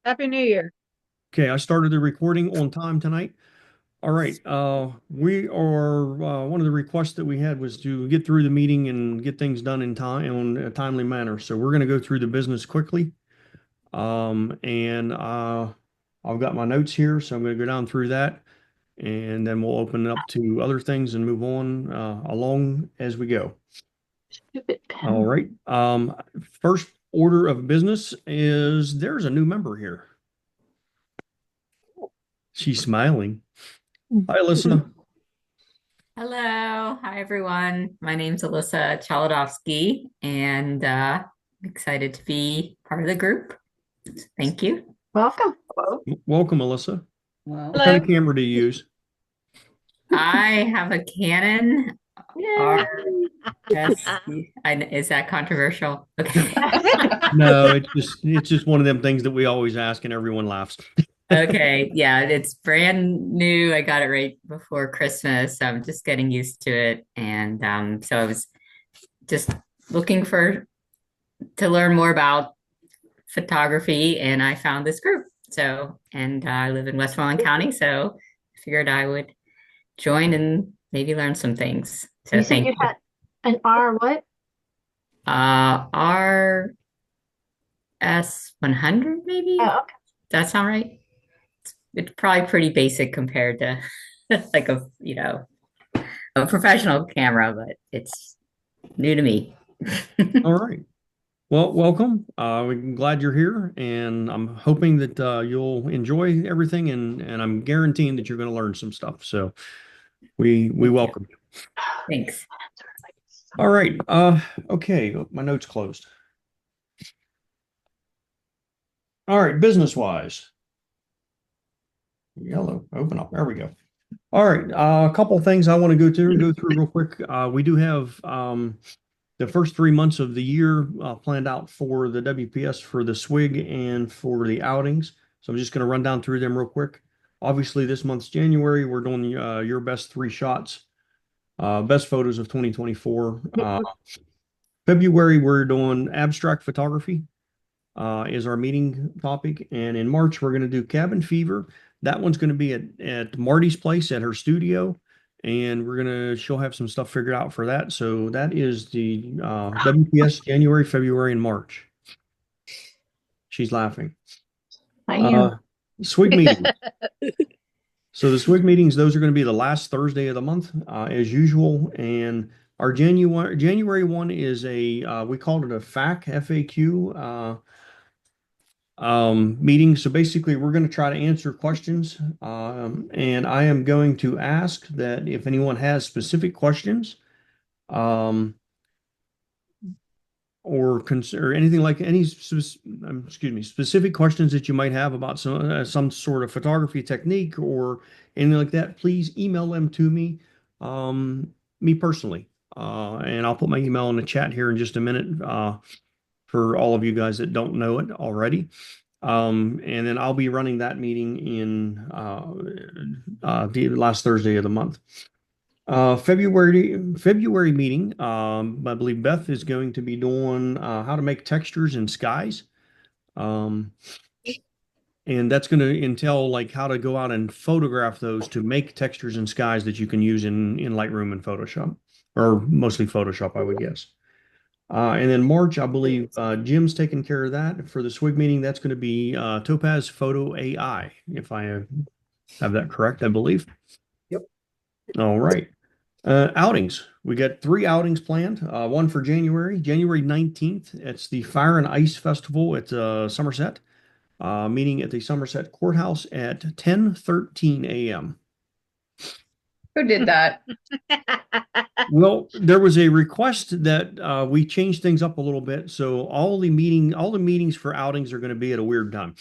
Happy New Year. Okay, I started the recording on time tonight. All right, we are one of the requests that we had was to get through the meeting and get things done in time in a timely manner. So we're going to go through the business quickly. And I've got my notes here, so I'm going to go down through that, and then we'll open it up to other things and move on along as we go. Stupid All pen. right. First order of business is there's a new member here. She's smiling. Hi, Alyssa. Hello. Hi, everyone. My name's Alyssa Chaladovsky, and excited to be part of the group. Thank you. Welcome. Hello. Welcome, Alyssa. Well, What kind of Hello. camera do you use? I have a Canon Yay. RS. Is that controversial? Okay. No, it's just one of them things that we always ask and everyone laughs. Okay. Yeah, it's brand new. I got it right before Christmas. So I'm just getting used to it. And so I was just looking to learn more about photography, and I found this group. So, and I live in Westmoreland County, so I figured I would join and maybe learn some things. You So said thank you you. had an R what? RS 100, maybe? Oh, okay. That sound right? It's probably pretty basic compared to like a professional camera, but it's new to me. All right. Well, welcome. We're glad you're here, and I'm hoping that you'll enjoy everything, and I'm guaranteeing that you're going to learn some stuff. So we Thank you. welcome you. Thanks. All right. Okay. My notes closed. All right. Business wise, yellow. Open up. There we go. All right. A couple things I want to go through real quick. We do have the first 3 months of the year planned out for the WPS for the SWIG and for the outings. So I'm just going to run down through them real quick. Obviously, this month's January, we're doing your best three shots, best photos of 2024. February, we're doing abstract photography is our meeting topic. And in March, we're going to do cabin fever. That one's going to be at Marty's place at her studio. And she'll have some stuff figured out for that. So that is the WPS January, February, and March. She's laughing. I am. Uh, SWIG meeting. So the SWIG meetings, those are going to be the last Thursday of the month, as usual. And our January one is we called it a FAQ, meeting. So basically, we're going to try to answer questions. And I am going to ask that if anyone has specific questions, um, or anything like excuse me, specific questions that you might have about some sort of photography technique or anything like that, please email them to me personally. And I'll put my email in the chat here in just a minute, for all of you guys that don't know it already. And then I'll be running that meeting in the last Thursday of the month. February meeting. I believe Beth is going to be doing how to make textures in skies. Um, and that's going to entail like how to go out and photograph those to make textures in skies that you can use in Lightroom and Photoshop, or mostly Photoshop, I would guess. And then March, I believe Jim's taking care of that for the SWIG meeting. That's going to be Topaz Photo AI, if I have that correct, I believe. Yep. All right. Outings. We got three outings planned. One for January 19th. It's the Fire and Ice Festival at Somerset. Meeting at the Somerset Courthouse at 10:13 a.m. Who did that? Well, there was a request that we change things up a little bit. So all the meetings for outings are going to be at a weird time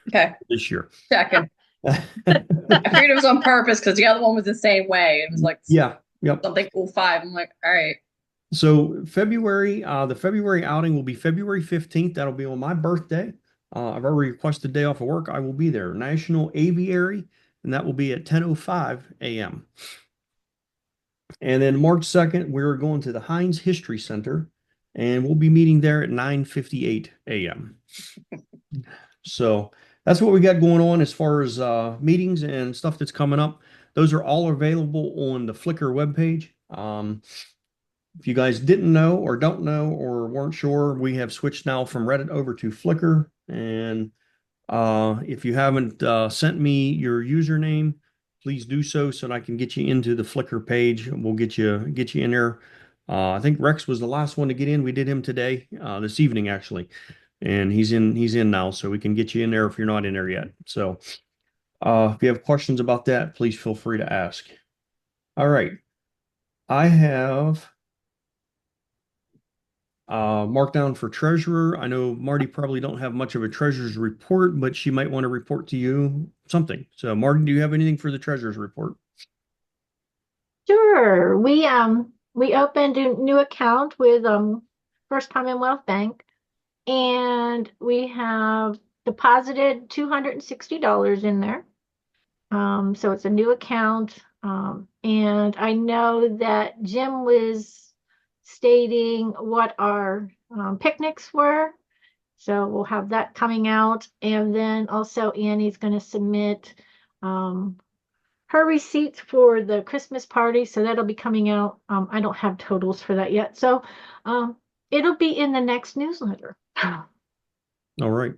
Okay, this year. checking. I figured it was on purpose because the other one was the same way. It was like Yeah. Yep. something 05. I'm like, all right. So the February outing will be February 15th. That'll be on my birthday. I've already requested a day off of work. I will be there. National Aviary, and that will be at 10:05 a.m. And then March 2nd, we're going to the Heinz History Center, and we'll be meeting there at 9:58 a.m. So that's what we got going on as far as meetings and stuff that's coming up. Those are all available on the Flickr webpage. If you guys didn't know or don't know or weren't sure, we have switched now from Reddit over to Flickr. And if you haven't sent me your username, please do so that I can get you into the Flickr page. We'll get you in there. I think Rex was the last one to get in. We did him today, this evening actually, and he's in now, so we can get you in there if you're not in there yet. So if you have questions about that, please feel free to ask. All right, I have marked down for treasurer. I know Marty probably don't have much of a treasurer's report, but she might want to report to you something. So Marty, do you have anything for the treasurer's report? Sure. We opened a new account with First Commonwealth Bank, and we have deposited $260 in there. So it's a new account. And I know that Jim was stating what our picnics were. So we'll have that coming out. And then also Annie's going to submit her receipts for the Christmas party. So that'll be coming out. I don't have totals for that yet. So it'll be in the next newsletter. All right.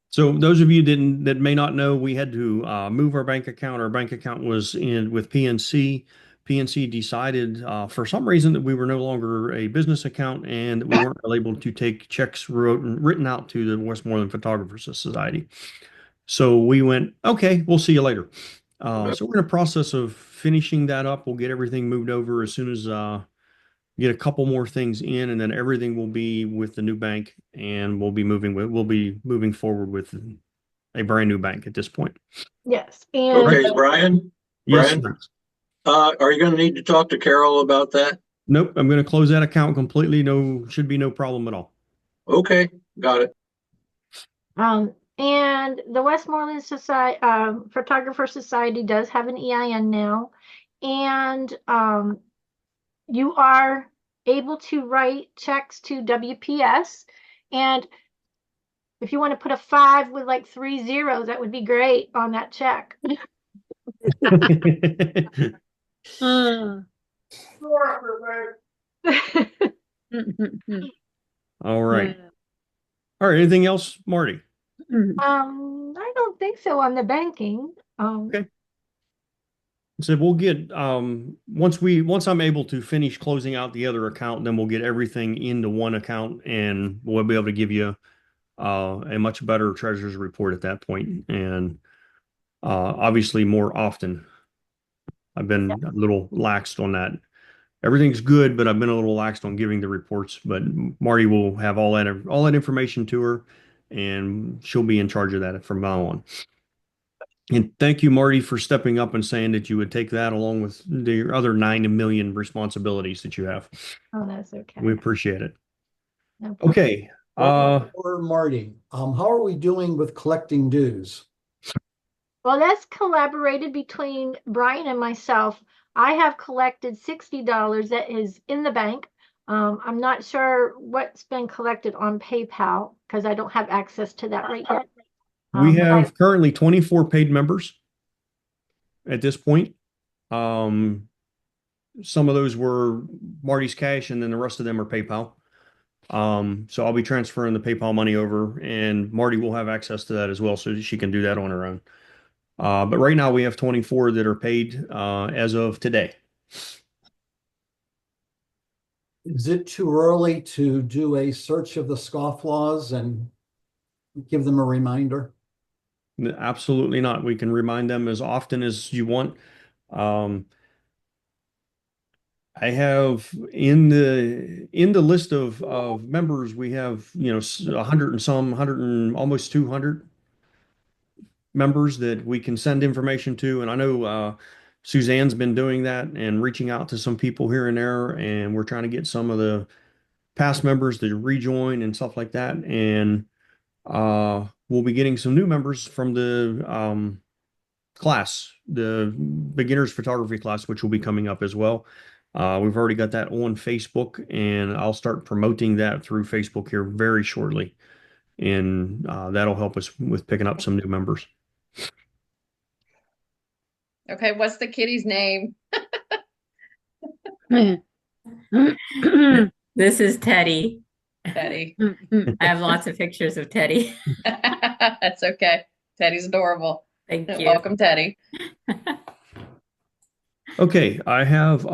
So those of you that may not know, we had to move our bank account. Our bank account was in with PNC. PNC decided for some reason that we were no longer a business account and that we weren't able to take checks written out to the Westmoreland Photographers Society. So we went, okay, we'll see you later. So we're in the process of finishing that up. We'll get everything moved over as soon as get a couple more things in, and then everything will be with the new bank, and we'll be moving forward with a brand new bank at this point. Yes. And Okay, Brian, Yes. are you going to need to talk to Carol about that? Nope. I'm going to close that account completely. Should be no problem at all. Okay, got it. And the Westmoreland Society, Photographer Society does have an EIN now, and you are able to write checks to WPS, and if you want to put a 5 with like 3 zeros, that would be great on that check. All right. All right. Anything else, Marty? I don't think so on the banking. Okay. So we'll get once I'm able to finish closing out the other account, then we'll get everything into one account, and we'll be able to give you a much better treasurer's report at that point, and obviously more often. I've been a little laxed on that. Everything's good, but I've been a little laxed on giving the reports. But Marty will have all that information to her, and she'll be in charge of that from now on. And thank you, Marty, for stepping up and saying that you would take that along with the other 9 million responsibilities that you have. Oh, that's okay. We appreciate it. No problem. Okay. Or Marty, how are we doing with collecting dues? Well, that's collaborated between Brian and myself. I have collected $60 that is in the bank. I'm not sure what's been collected on PayPal because I don't have access to that right yet. We have currently 24 paid members at this point. Some of those were Marty's cash, and then the rest of them are PayPal. So I'll be transferring the PayPal money over, and Marty will have access to that as well, so she can do that on her own. But right now we have 24 that are paid as of today. Is it too early to do a search of the scofflaws and give them a reminder? Absolutely not. We can remind them as often as you want. I have in the list of members, we have 100 and some, 100 and almost 200 members that we can send information to, and I know Suzanne's been doing that and reaching out to some people here and there, and we're trying to get some of the past members to rejoin and stuff like that, and we'll be getting some new members from the class, the beginners photography class, which will be coming up as well. We've already got that on Facebook, and I'll start promoting that through Facebook here very shortly. and that'll help us with picking up some new members. Okay, what's the kitty's name? This is Teddy. Teddy. I have lots of pictures of Teddy. That's okay. Teddy's adorable. Thank you. Welcome, Teddy. Okay, I have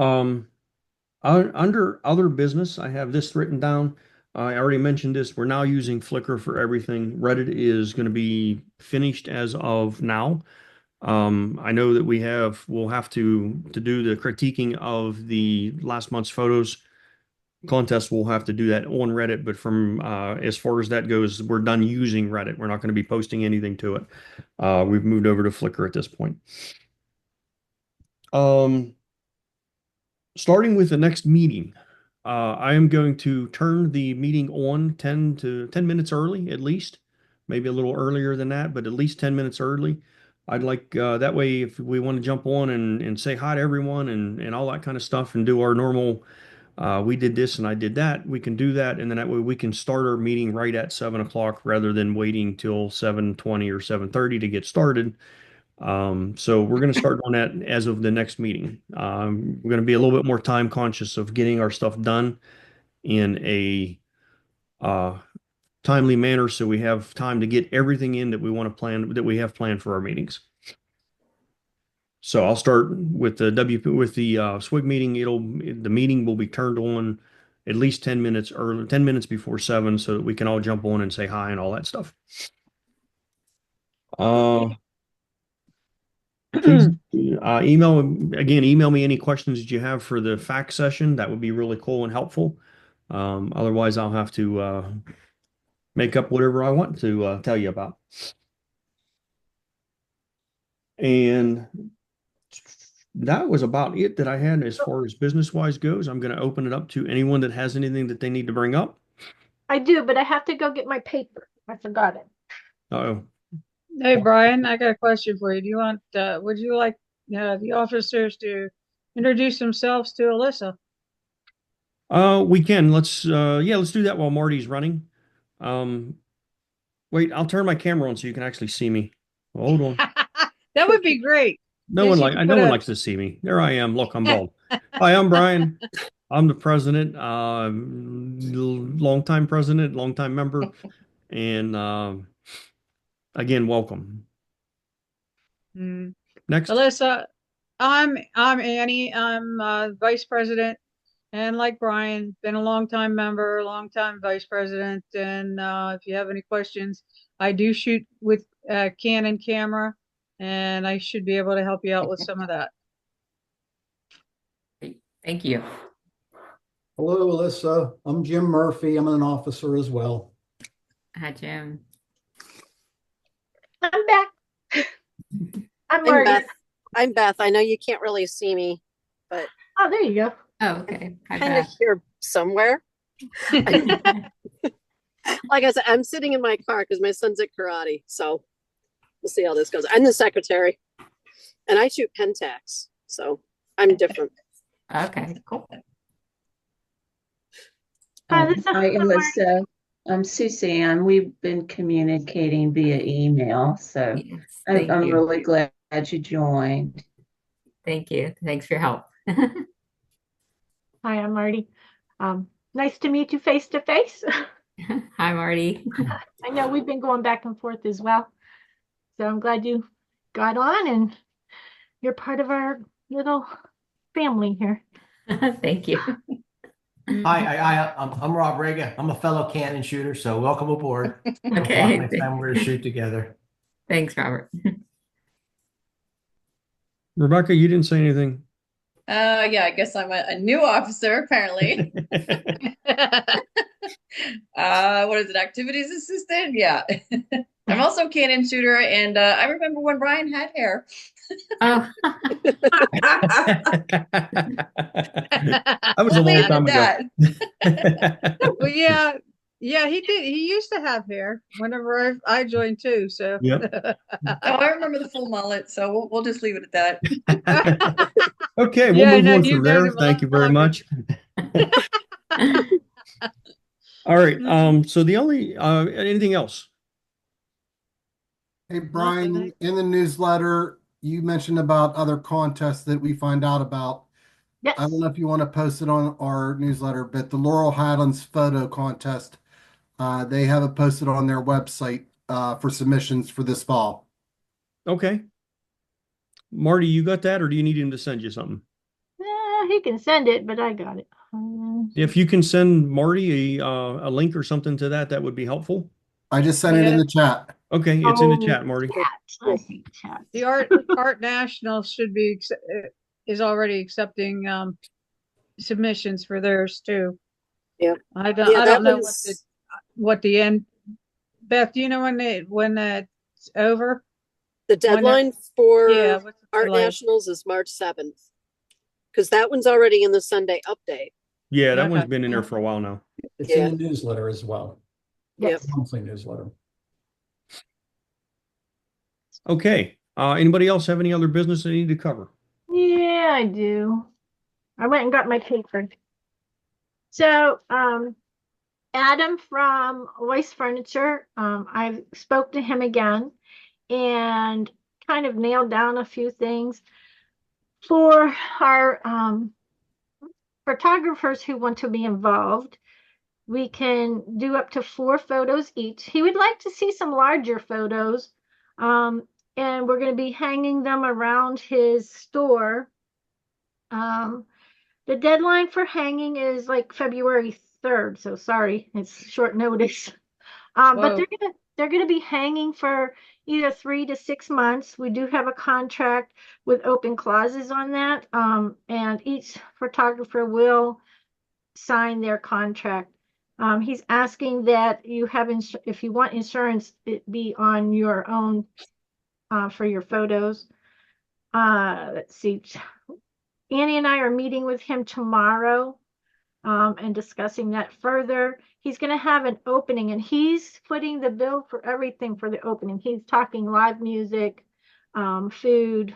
under other business, I have this written down. I already mentioned this. We're now using Flickr for everything. Reddit is going to be finished as of now. I know that we'll have to do the critiquing of the last month's photos contest. We'll have to do that on Reddit, but from as far as that goes, we're done using Reddit. We're not going to be posting anything to it. We've moved over to Flickr at this point. Starting with the next meeting, I am going to turn the meeting on 10 minutes early, at least, maybe a little earlier than that, but at least 10 minutes early. I'd like that way if we want to jump on and say hi to everyone and all that kind of stuff and do our normal, we did this and I did that, we can do that. And then that way we can start our meeting right at 7 o'clock rather than waiting till 7:20 or 7:30 to get started. So we're going to start on that as of the next meeting. We're going to be a little bit more time conscious of getting our stuff done in a timely manner, so we have time to get everything in that we want to plan, that we have planned for our meetings. So I'll start with the SWIG meeting. The meeting will be turned on at least 10 minutes early, 10 minutes before 7, so that we can all jump on and say hi and all that stuff. Please email me any questions that you have for the fact session. That would be really cool and helpful. Otherwise, I'll have to make up whatever I want to tell you about. And that was about it that I had as far as business-wise goes. I'm going to open it up to anyone that has anything that they need to bring up. I do, but I have to go get my paper. I forgot it. Uh-oh. Hey, Brian, I got a question for you. Do you want, would you like the officers to introduce themselves to Alyssa? We can. Let's do that while Marty's running. Wait, I'll turn my camera on so you can actually see me. Hold on. That would be great. No one likes to see me. There I am. Look, I'm bald. Hi, I'm Brian. I'm the president, longtime president, longtime member, and again, welcome. Next, Alyssa, I'm Annie. I'm vice president, and like Brian, been a longtime member, longtime vice president. And if you have any questions, I do shoot with Canon camera, and I should be able to help you out with some of that. Thank you. Hello, Alyssa. I'm Jim Murphy. I'm an officer as well. Hi, Jim. I'm back. I'm I'm Marty. Beth. I'm Beth. I know you can't really see me, but Oh, there you go. Oh, okay. Hi, kind of Beth. here somewhere. Like I said, I'm sitting in my car because my son's at karate. So we'll see how this goes. I'm the secretary and I shoot Pentax. So I'm different. Okay, cool. Hi, this is Hi, Marty. Alyssa. I'm Suzanne. We've been communicating via email, so Yes, thank I'm you. really glad you joined. Thank you. Thanks for your help. Hi, I'm Marty. Nice to meet you face to face. Hi, Marty. I know we've been going back and forth as well. So I'm glad you got on and you're part of our little family here. Thank you. Hi, I'm Rob Rega. I'm a fellow cannon shooter, so welcome aboard. Okay. Next time we're going to shoot together. Thanks, Robert. Rebecca, you didn't say anything. Yeah, I guess I'm a new officer, apparently. What is it? Activities assistant? Yeah. I'm also a cannon shooter, and I remember when Brian had hair. Oh, That was a long Leave it time at ago. that. Well, yeah, he did. He used to have hair whenever I joined too. So Yep. Oh, I remember the full mullet, so we'll just leave it at that. Okay, we'll Yeah, move no, on you've from known there. him a Thank you very lot much. All right. So the only anything else? Hey, Brian, in the newsletter, you mentioned about other contests that we find out about. Yes. I don't know if you want to post it on our newsletter, but the Laurel Highlands photo contest, they have it posted on their website for submissions for this fall. Okay. Marty, you got that, or do you need him to send you something? He can send it, but I got it. If you can send Marty a link or something to that, that would be helpful. I just sent it in the chat. Okay, it's in the chat, Marty. Chat. I hate chat. The Art National should be is already accepting submissions for theirs too. Yeah. I Yeah, don't that know one's what the end. Beth, do you know when that's over? the deadline for Yeah, what's the Art deadline? Nationals is March 7th. Because that one's already in the Sunday update. Yeah, that Okay. one's been in there for a while now. It's Yeah. in the newsletter as well. Yes. Monthly newsletter. Okay. Anybody else have any other business they need to cover? Yeah, I do. I went and got my paper. So, Adam from Voice Furniture, I spoke to him again and kind of nailed down a few things for our photographers who want to be involved. We can do up to 4 photos each. He would like to see some larger photos, and we're going to be hanging them around his store. The deadline for hanging is like February 3rd, so sorry, it's short notice. But Whoa. they're gonna be hanging for either 3 to 6 months. We do have a contract with open clauses on that, and each photographer will sign their contract. He's asking that you have if you want insurance, it be on your own for your photos. Let's see. Annie and I are meeting with him tomorrow and discussing that further. He's going to have an opening and he's footing the bill for everything for the opening. He's talking live music, food,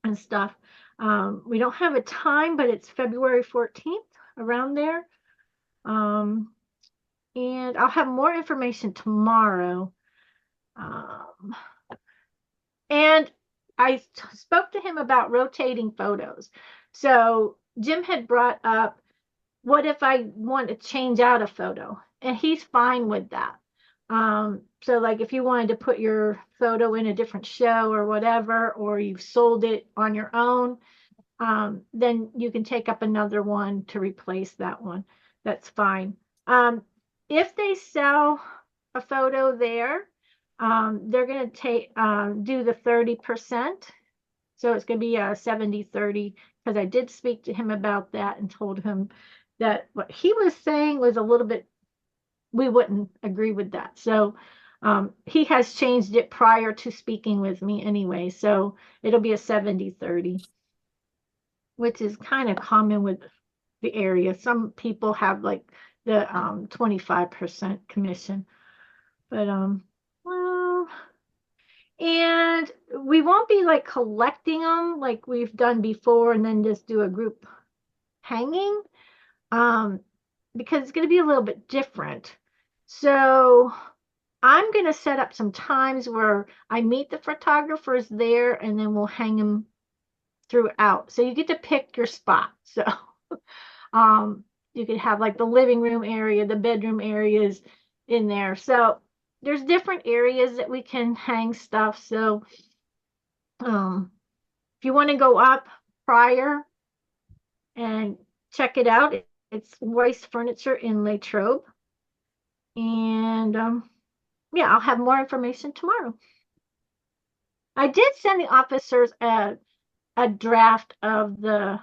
and stuff. We don't have a time, but it's February 14th around there. And I'll have more information tomorrow. And I spoke to him about rotating photos. So Jim had brought up, what if I want to change out a photo? And he's fine with that. So like if you wanted to put your photo in a different show or whatever, or you've sold it on your own, then you can take up another one to replace that one. That's fine. If they sell a photo there, they're going to do the 30%. So it's going to be a 70-30, because I did speak to him about that and told him that what he was saying was a little bit, we wouldn't agree with that. So he has changed it prior to speaking with me anyway. So it'll be a 70-30, which is kind of common with the area. Some people have like the 25% commission. But well, and we won't be like collecting them like we've done before and then just do a group hanging, because it's going to be a little bit different. So I'm going to set up some times where I meet the photographers there and then we'll hang them throughout. So you get to pick your spot. So you could have like the living room area, the bedroom areas in there. So there's different areas that we can hang stuff. So if you want to go up prior and check it out, it's Royce Furniture in Latrobe. And yeah, I'll have more information tomorrow. I did send the officers a draft of the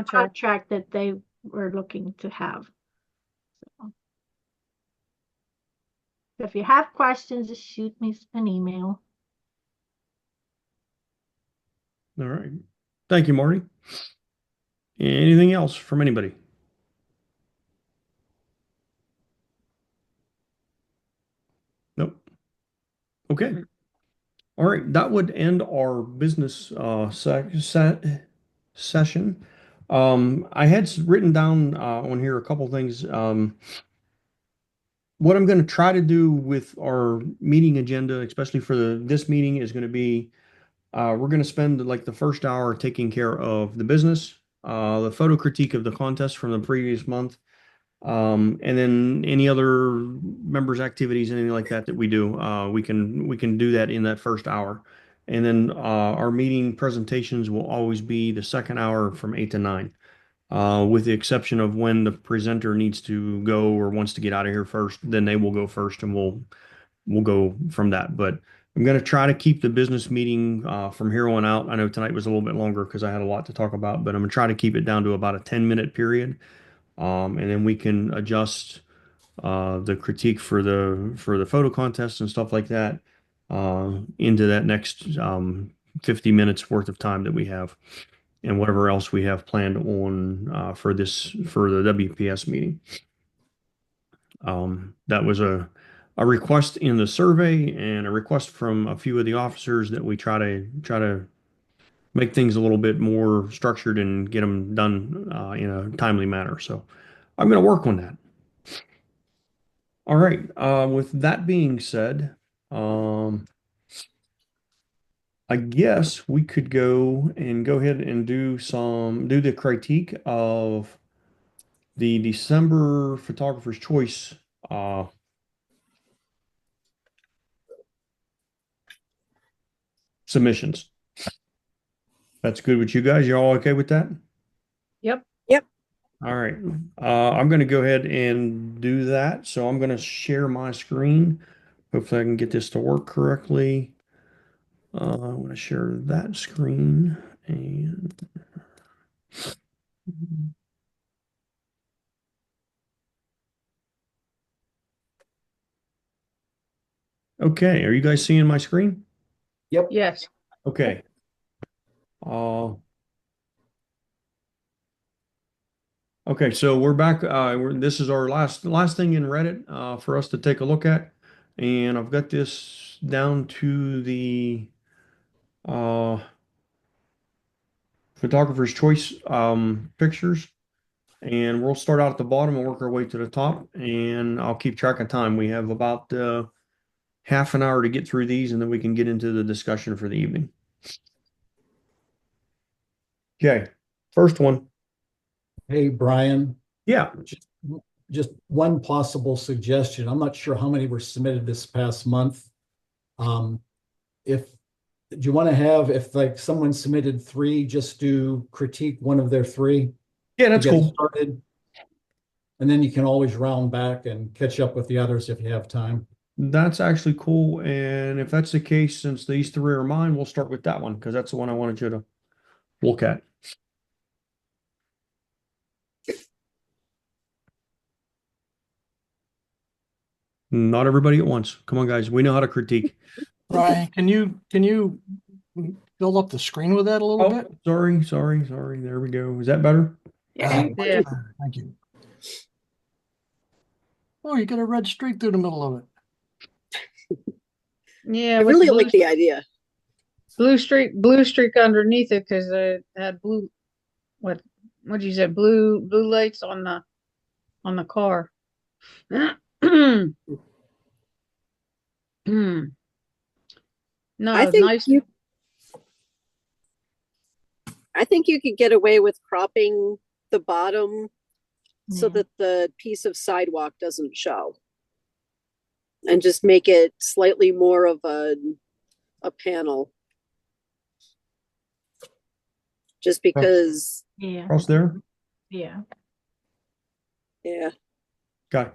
contract that they were looking to have. So if you have questions, just shoot me an email. All right. Thank you, Marty. Anything else from anybody? Nope. Okay. All right. That would end our business session. I had written down on here a couple things. What I'm going to try to do with our meeting agenda, especially for this meeting, is going to be we're going to spend like the first hour taking care of the business, the photo critique of the contest from the previous month, and then any other members' activities, anything like that that we do. We can do that in that first hour, and then our meeting presentations will always be the second hour from 8 to 9. With the exception of when the presenter needs to go or wants to get out of here first, then they will go first and we'll go from that. But I'm going to try to keep the business meeting from here on out. I know tonight was a little bit longer because I had a lot to talk about, but I'm going to try to keep it down to about a 10-minute period. And then we can adjust the critique for the photo contest and stuff like that into that next 50 minutes worth of time that we have and whatever else we have planned on for the WPS meeting. That was a request in the survey and a request from a few of the officers that we try to make things a little bit more structured and get them done in a timely manner. So I'm going to work on that. All right. With that being said, I guess we could go ahead and do the critique of the December Photographer's Choice submissions. That's good with you guys. You all okay with that? Yep. Yep. All right. I'm going to go ahead and do that. So I'm going to share my screen. Hopefully I can get this to work correctly. I'm going to share that screen and okay. Are you guys seeing my screen? Yep. Yes. Okay. Okay, so we're back. This is our last thing in Reddit for us to take a look at, and I've got this down to the uh, photographer's choice pictures, and we'll start out at the bottom and work our way to the top. And I'll keep track of time. We have about half an hour to get through these, and then we can get into the discussion for the evening. Okay, first one. Hey, Brian, Yeah. just one possible suggestion. I'm not sure how many were submitted this past month. If do you want to have, if like someone submitted 3, just do critique one of their 3 Yeah, to that's get cool. started. And then you can always round back and catch up with the others if you have time. That's actually cool. And if that's the case, since these 3 are mine, we'll start with that one because that's the one I wanted you to look at. Not everybody at once. Come on, guys. We know how to critique. Brian, can you build up the screen with that a little bit? Sorry. There we go. Is that better? Yeah. Thank you. Oh, you got a red streak through the middle of it. Yeah. I with really the like the idea. blue streak underneath it because it had blue. What'd you say? Blue lights on the car. No, I think nice. I think you could get away with cropping the bottom so that the piece of sidewalk doesn't show. And just make it slightly more of a panel. Just because Yeah. Across there? Yeah. yeah. Got it.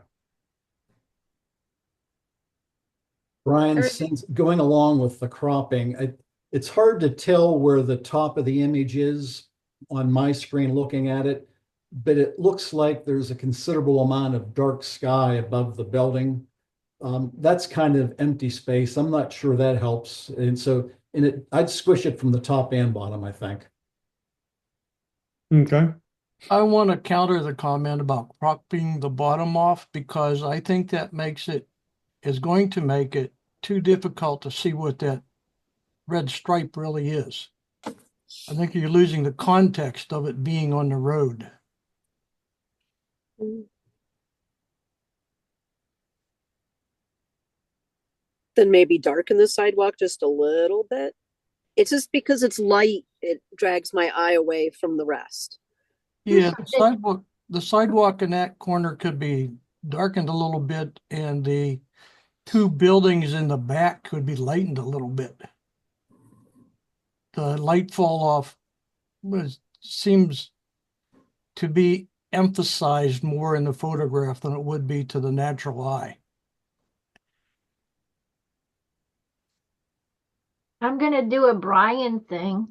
Brian, since going along with the cropping, it's hard to tell where the top of the image is on my screen looking at it, but it looks like there's a considerable amount of dark sky above the building. That's kind of empty space. I'm not sure that helps. And so, I'd squish it from the top and bottom, I think. Okay. I want to counter the comment about cropping the bottom off because I think that is going to make it too difficult to see what that red stripe really is. I think you're losing the context of it being on the road. Then maybe darken the sidewalk just a little bit. It's just because it's light, it drags my eye away from the rest. Yeah, the sidewalk in that corner could be darkened a little bit, and the two buildings in the back could be lightened a little bit. The light fall off seems to be emphasized more in the photograph than it would be to the natural eye. I'm gonna do a Brian thing,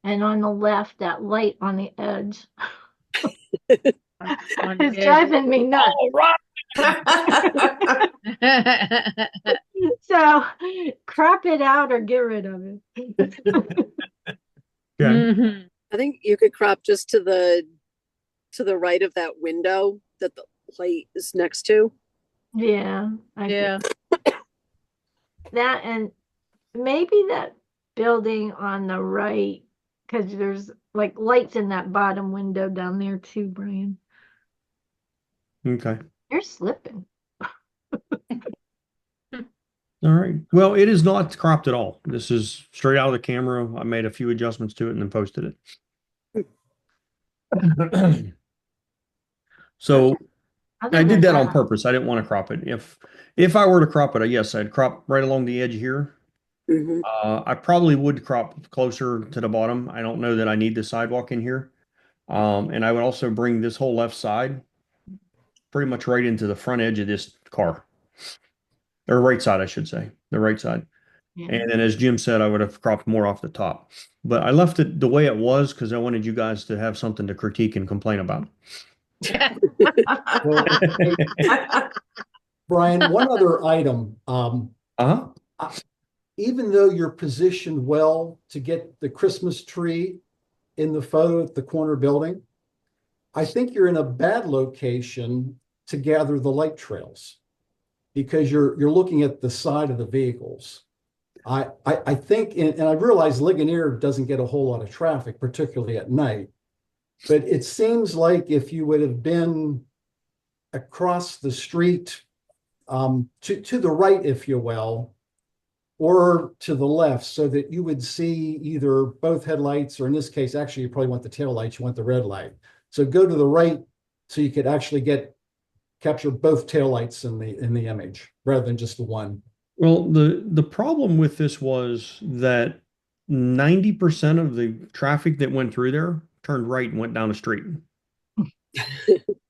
and on the left, that light on the edge. It's driving me nuts. All right. So crop it out or get rid of it. Okay. I think you could crop just to the right of that window that the light is next to. Yeah. I Yeah. think that, and maybe that building on the right, because there's like lights in that bottom window down there too, Brian. Okay. You're slipping. All right. Well, it is not cropped at all. This is straight out of the camera. I made a few adjustments to it and then posted it. So I did that on purpose. I didn't want to crop it. If I were to crop it, yes, I'd crop right along the edge here. I probably would crop closer to the bottom. I don't know that I need the sidewalk in here. And I would also bring this whole left side pretty much right into the front edge of this car. Or right side, I should say, the right side. Yeah. And then as Jim said, I would have cropped more off the top. But I left it the way it was because I wanted you guys to have something to critique and complain about. Well, Brian, one other item. Even though you're positioned well to get the Christmas tree in the photo at the corner building, I think you're in a bad location to gather the light trails because you're looking at the side of the vehicles. I think, and I realize Ligonier doesn't get a whole lot of traffic, particularly at night, but it seems like if you would have been across the street to the right, if you will, or to the left, so that you would see either both headlights, or in this case, actually, you probably want the tail lights, you want the red light. So go to the right so you could actually capture both taillights in the image rather than just the one. Well, the problem with this was that 90% of the traffic that went through there turned right and went down the street.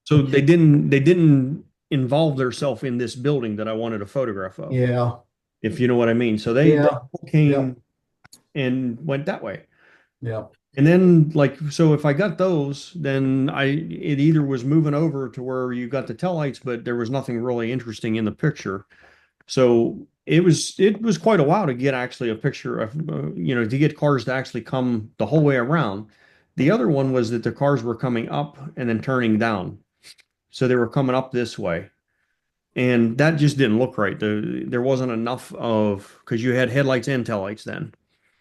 So they didn't involve themselves in this building that I wanted a photograph of. Yeah. If you know what I mean. So they came and went that way. Yeah. And then so if I got those, then it either was moving over to where you got the taillights, but there was nothing really interesting in the picture. So it was quite a while to get actually a picture of, to get cars to actually come the whole way around. The other one was that the cars were coming up and then turning down. So they were coming up this way. And that just didn't look right. There wasn't enough because you had headlights and taillights then.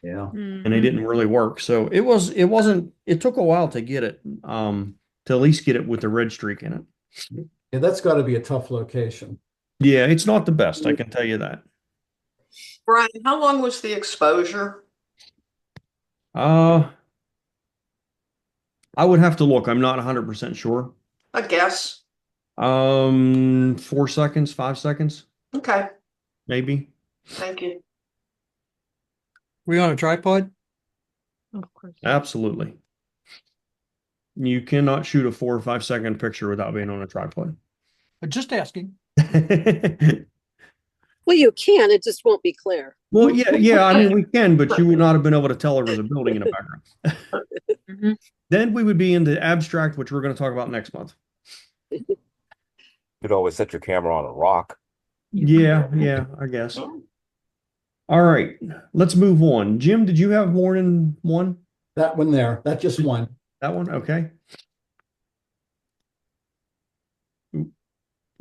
Yeah. And they didn't really work. So it took a while to get it, to at least get it with the red streak in it. Yeah, that's got to be a tough location. Yeah, it's not the best, I can tell you that. Brian, how long was the exposure? I would have to look. I'm not 100% sure. I guess. 4 seconds, 5 seconds. Okay. Maybe. Thank you. We on a tripod? Of course. Absolutely. You cannot shoot a 4 or 5 second picture without being on a tripod. Just asking. Well, you can, it just won't be clear. Well, yeah. I mean, we can, but you would not have been able to tell there was a building in the background. Then we would be into abstract, which we're going to talk about next month. You could always set your camera on a rock. Yeah, I guess. All right, let's move on. Jim, did you have more than one? That one there. That's just one. That one? Okay.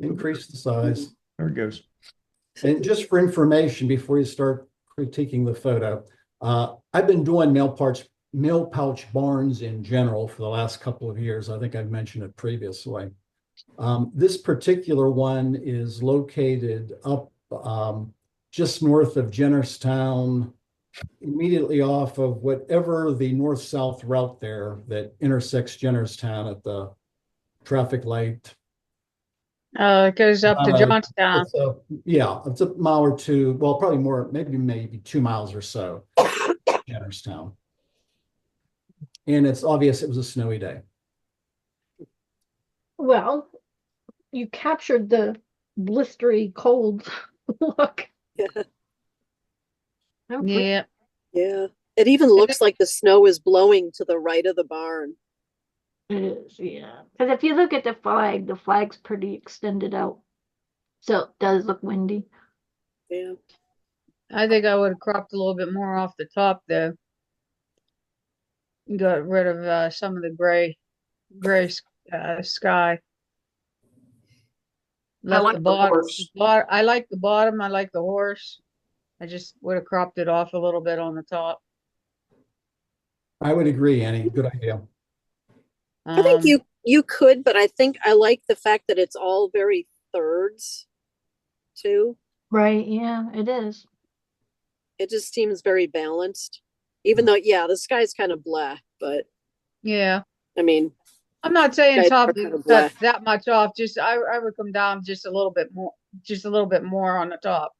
Increase the size. There it goes. And just for information, before you start critiquing the photo, I've been doing mail parts mail pouch barns in general for the last couple of years. I think I've mentioned it previously. This particular one is located up just north of Jennerstown, immediately off of whatever the north-south route there that intersects Jennerstown at the traffic light. It goes up to Johnstown. Yeah, it's a mile or two. Well, probably more, maybe 2 miles or so, Jennerstown. And it's obvious it was a snowy day. Well, you captured the blistery cold look. Yeah. Yeah. It even looks like the snow is blowing to the right of the barn. It is, yeah. Because if you look at the flag's pretty extended out. So it does look windy. Yeah. I think I would have cropped a little bit more off the top though. Got rid of some of the gray sky. Left like the the bottom. horse. I like the bottom. I like the horse. I just would have cropped it off a little bit on the top. I would agree, Annie. Good idea. I think you could, but I think I like the fact that it's all very thirds too. Right, yeah, it is. It just seems very balanced. Even though, yeah, the sky's kind of blah, but yeah. I mean, I'm not saying top kind of that much off. Just I would come down just a little bit more on the top,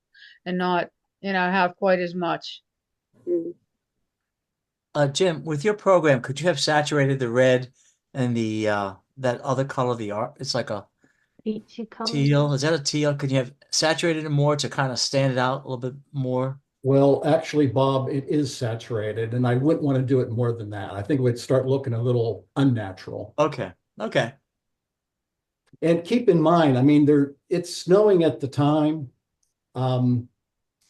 and not have quite as much. Jim, with your program, could you have saturated the red and the that other color, the art? It's like a peachy color. Teal. Is that a teal? Could you have saturated it more to kind of stand it out a little bit more? Well, actually, Bob, it is saturated, and I wouldn't want to do it more than that. I think it would start looking a little unnatural. Okay. Okay. And keep in mind, I mean, it's snowing at the time.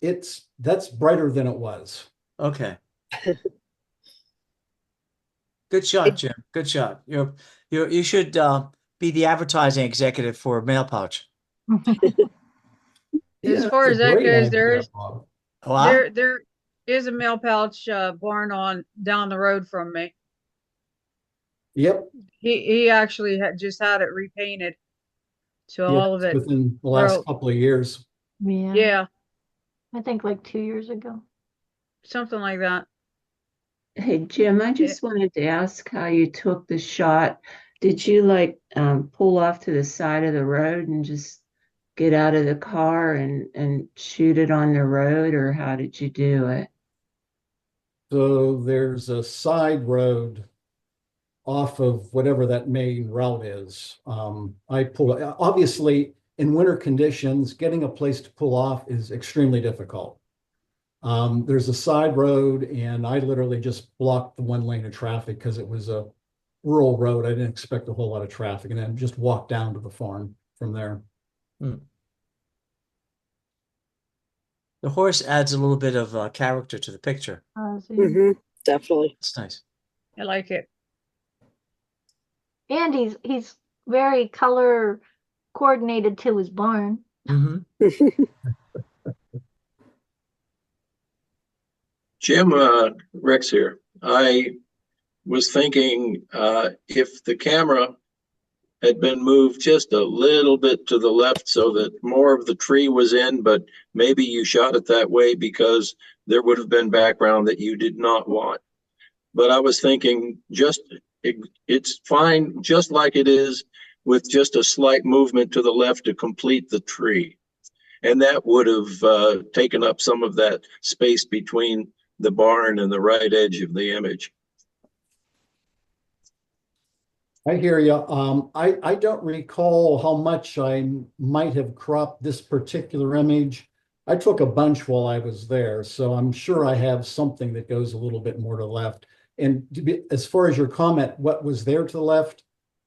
That's brighter than it was. Okay. Good shot, Jim. Good shot. You should be the advertising executive for Mail Pouch. As far as that goes, there is a mail pouch barn down the road from me. Yep. He actually just had it repainted. So all of it within the last couple of years. Yeah. Yeah. I think like 2 years ago. Something like that. Hey, Jim, I just wanted to ask how you took the shot. Did you pull off to the side of the road and just get out of the car and shoot it on the road, or how did you do it? So there's a side road off of whatever that main route is. Obviously, in winter conditions, getting a place to pull off is extremely difficult. There's a side road, and I literally just blocked the one lane of traffic because it was a rural road. I didn't expect a whole lot of traffic, and then just walked down to the farm from there. The horse adds a little bit of character to the picture. Definitely. It's nice. I like it. And he's very color coordinated to his barn. Jim, Rex here. I was thinking if the camera had been moved just a little bit to the left so that more of the tree was in, but maybe you shot it that way because there would have been background that you did not want. But I was thinking it's fine just like it is, with just a slight movement to the left to complete the tree. And that would have taken up some of that space between the barn and the right edge of the image. I hear you. I don't recall how much I might have cropped this particular image. I took a bunch while I was there, so I'm sure I have something that goes a little bit more to the left. And as far as your comment, what was there to the left,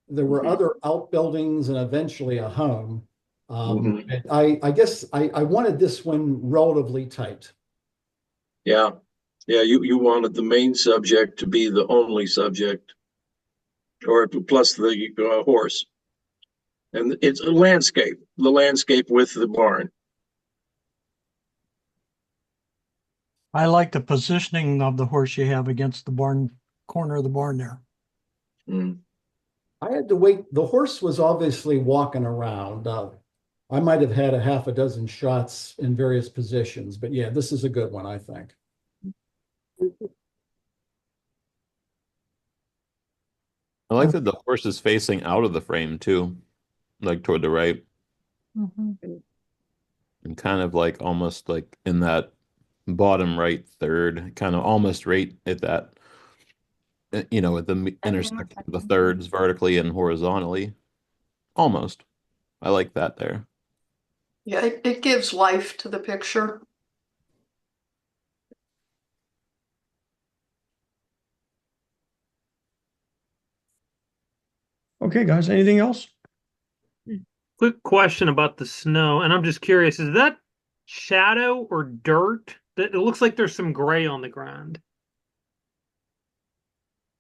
there were other outbuildings and eventually a home. I guess I wanted this one relatively tight. Yeah. Yeah, you wanted the main subject to be the only subject, or plus the horse. And it's a landscape, the landscape with the barn. I like the positioning of the horse you have against the barn corner of the barn there. Mm. I had to wait. The horse was obviously walking around. I might have had a half a dozen shots in various positions, but yeah, this is a good one, I think. I like that the horse is facing out of the frame too, like toward the right, Mhm. and kind of like almost like in that bottom right third, kind of almost right at that, at the intersection of the thirds vertically and horizontally. Almost. I like that there. Yeah, it gives life to the picture. Okay, guys, anything else? Quick question about the snow, and I'm just curious, is that shadow or dirt? That it looks like there's some gray on the ground.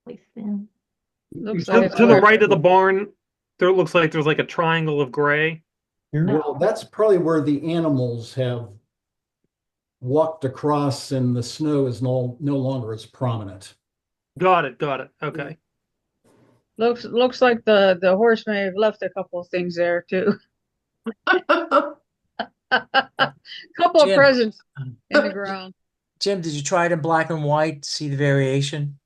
Really thin. Looks To, like it's to the where, right of the barn, there looks like there's like a triangle of gray. Well, that's probably where the animals have walked across and the snow is no longer as prominent. Got it, got it. Okay. looks like the horse may have left a couple of things there too. Couple of Jim. presents in the ground. Jim, did you try it in black and white to see the variation?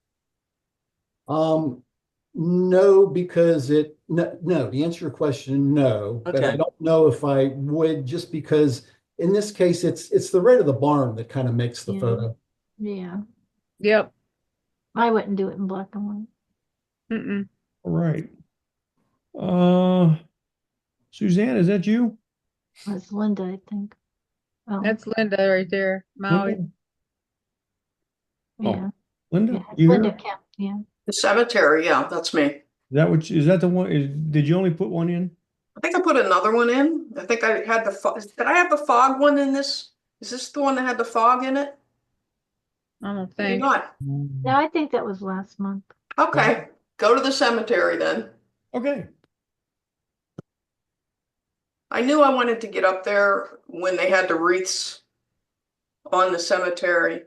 No, because no, the answer to your question, no. But I Okay. don't know if I would, just because in this case it's the right of the barn that kind of makes the Yeah. photo. Yeah. Yep. I wouldn't do it in black and white. Mm-mm. All right. Suzanne, is that you? That's Linda, I think. Oh, That's Linda right there. Maui. Linda? yeah. Linda, Yeah, you Linda here? Kemp, yeah. The cemetery, yeah, that's me. Is that the one? Did you only put one in? I think I put another one in. I think I had did I have the fog one in this? Is this the one that had the fog in it? I don't Maybe think. not. No, I think that was last month. Okay, go to the cemetery then. Okay. I knew I wanted to get up there when they had the wreaths on the cemetery.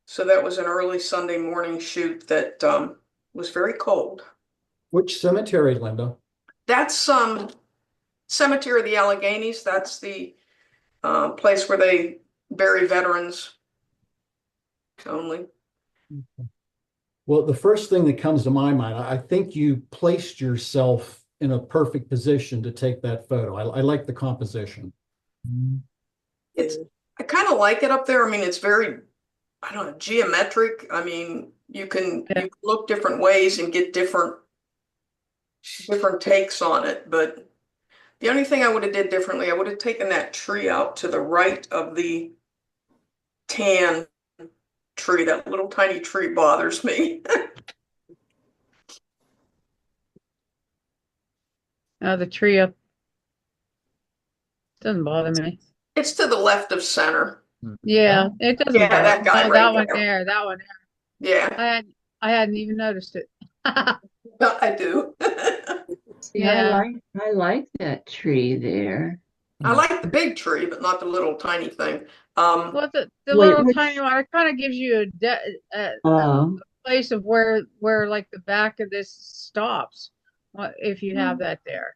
So that was an early Sunday morning shoot that was very cold. Which cemetery, Linda? That's Cemetery of the Alleghenies. That's the place where they bury veterans only. Well, the first thing that comes to my mind, I think you placed yourself in a perfect position to take that photo. I like the composition. I kind of like it up there. I mean, it's very, I don't know, geometric. I mean, you can look different ways and get different takes on it. But the only thing I would have did differently, I would have taken that tree out to the right of the tan tree. That little tiny tree bothers me. The tree up doesn't bother me. It's to the left of center. Yeah, it doesn't Yeah, bother that me. guy Oh, right that one there. there, that one there. Yeah, I hadn't even noticed it. I do. See, Yeah. I like that tree there. I like the big tree, but not the little tiny thing. Well, the Wait, little which- tiny one, it kind of gives you a Oh, place of where like the back of this stops. If you have that there,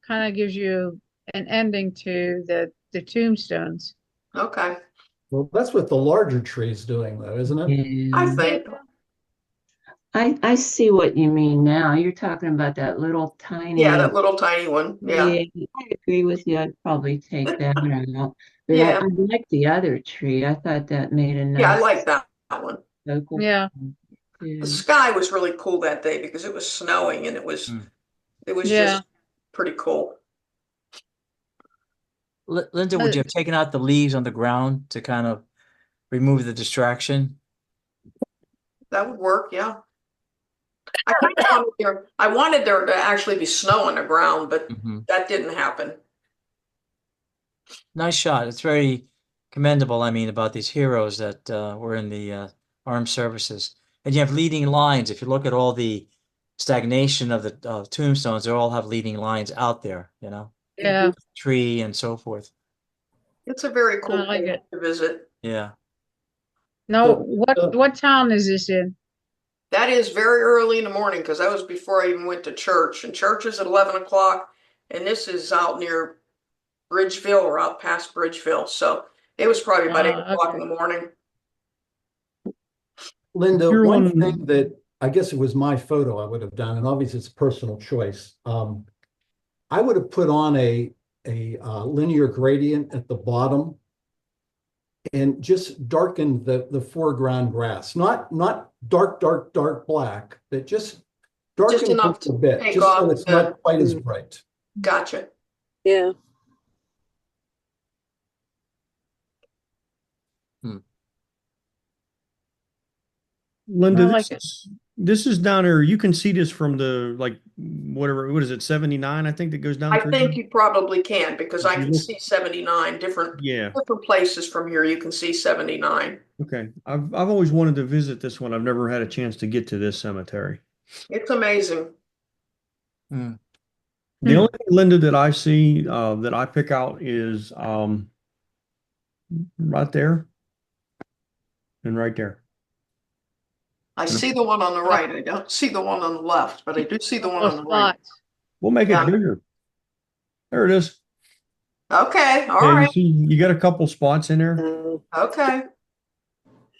kind of gives you an ending to the tombstones. Okay. Well, that's what the larger tree is doing, though, isn't it? yeah. I think. I see what you mean now. You're talking about that little tiny. Yeah, that little tiny one. Yeah. I agree with you. I'd probably take that out. But Yeah. I like the other tree. I thought that made a Yeah, I nice like that one. focal Yeah. point, The too. sky was really cool that day because it was snowing and it was Yeah. just pretty cool. Linda, would you have taken out the leaves on the ground to kind of remove the distraction? That would work, yeah. I wanted there to actually be snow on the ground, but that didn't happen. Nice shot. It's very commendable, I mean, about these heroes that were in the armed services. And you have leading lines. If you look at all the stagnation of the tombstones, they all have leading lines out there, you know? Yeah. Tree and so forth. It's a very cool I like place it. to visit. Yeah. No, what town is this in? That is very early in the morning because that was before I even went to church. And church is at 11 o'clock. And this is out near Bridgeville or out past Bridgeville. So it was probably about 8 o'clock in the morning. Linda, You're one on- thing that I guess it was my photo I would have done, and obviously it's a personal choice. I would have put on a linear gradient at the bottom and just darkened the foreground grass. Not dark black, but just darken it enough a bit, take just so off it's the- not quite as bright. Gotcha. Yeah. Linda, I like this is down there. You can see this from the like whatever. What is it? 79, I think that goes down I through. think you probably can because I can look- see 79 different Yeah. places from here. You can see 79. Okay. I've always wanted to visit this one. I've never had a chance to get to this cemetery. It's amazing. The only thing, Linda, that I see that I pick out is right there and right there. I see the one on the right. I don't see the one on the left, but I do see the one on the right. We'll make Yeah. it bigger. There it is. Okay, all Yeah, right. you got a couple spots in there. Okay.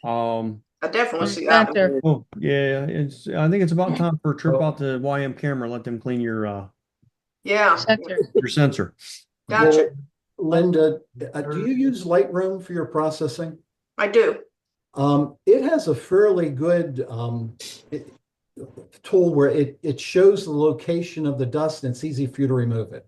Um, I definitely see that one. Oh, yeah, I think it's about time for a trip out to YM camera. Let them clean your Yeah. your sensor. Gotcha. Well, Linda, do you use Lightroom for your processing? I do. It has a fairly good tool where it shows the location of the dust and it's easy for you to remove it.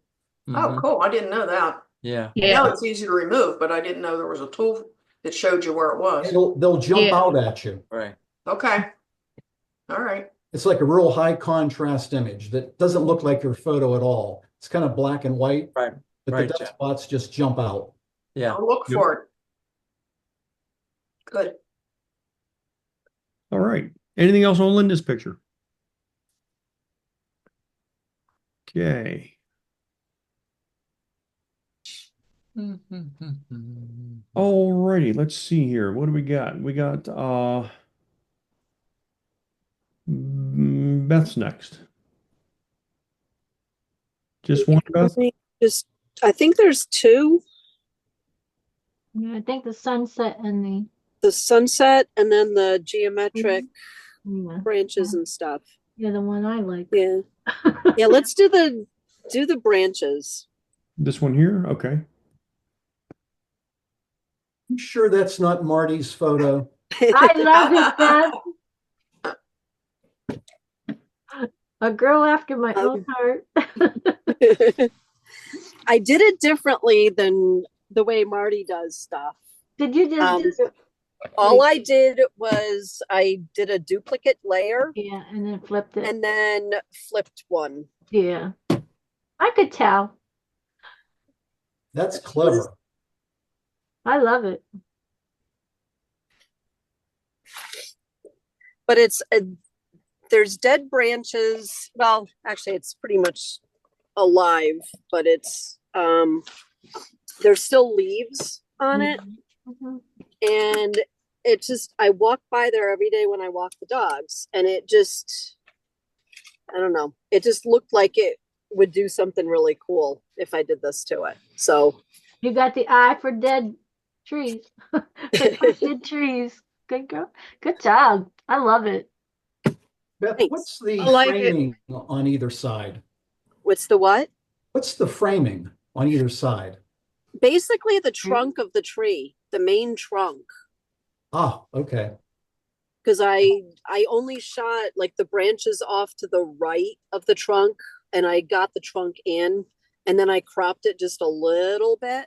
Oh, cool. I didn't know that. Yeah. I know it's easy to remove, but I didn't know there was a tool that showed you where it was. They'll jump out at you. Right. Okay. All right. It's like a real high contrast image that doesn't look like your photo at all. It's kind of black and white, right? But right, the dust spots just jump out. Yeah. I'll look for it. Good. All right. Anything else on Linda's picture? Okay. All righty. Let's see here. What do we got? We got Beth's next. Just one, Beth? I think there's two. Yeah, I think the sunset and the sunset and then the geometric branches and stuff. Yeah, the one I like. Yeah. Yeah, let's do the branches. This one here? Okay. You sure that's not Marty's photo? I love it, Beth. A girl after my own heart. I did it differently than the way Marty does stuff. Did you just all I did was I did a duplicate layer. Yeah, and then flipped it. And then flipped one. Yeah. I could tell. That's clever. I love it. But it's there's dead branches. Well, actually it's pretty much alive, but it's there's still leaves on it. Mm-hmm. And it just, I walk by there every day when I walk the dogs, and it just, I don't know, it just looked like it would do something really cool if I did this to it. So you got the eye for dead trees. Dead trees. Good girl. Good job. I love it. Beth, what's the framing on either side? What's the what? What's the framing on either side? Basically the trunk of the tree, the main trunk. Ah, okay. Because I only shot like the branches off to the right of the trunk, and I got the trunk in, and then I cropped it just a little bit.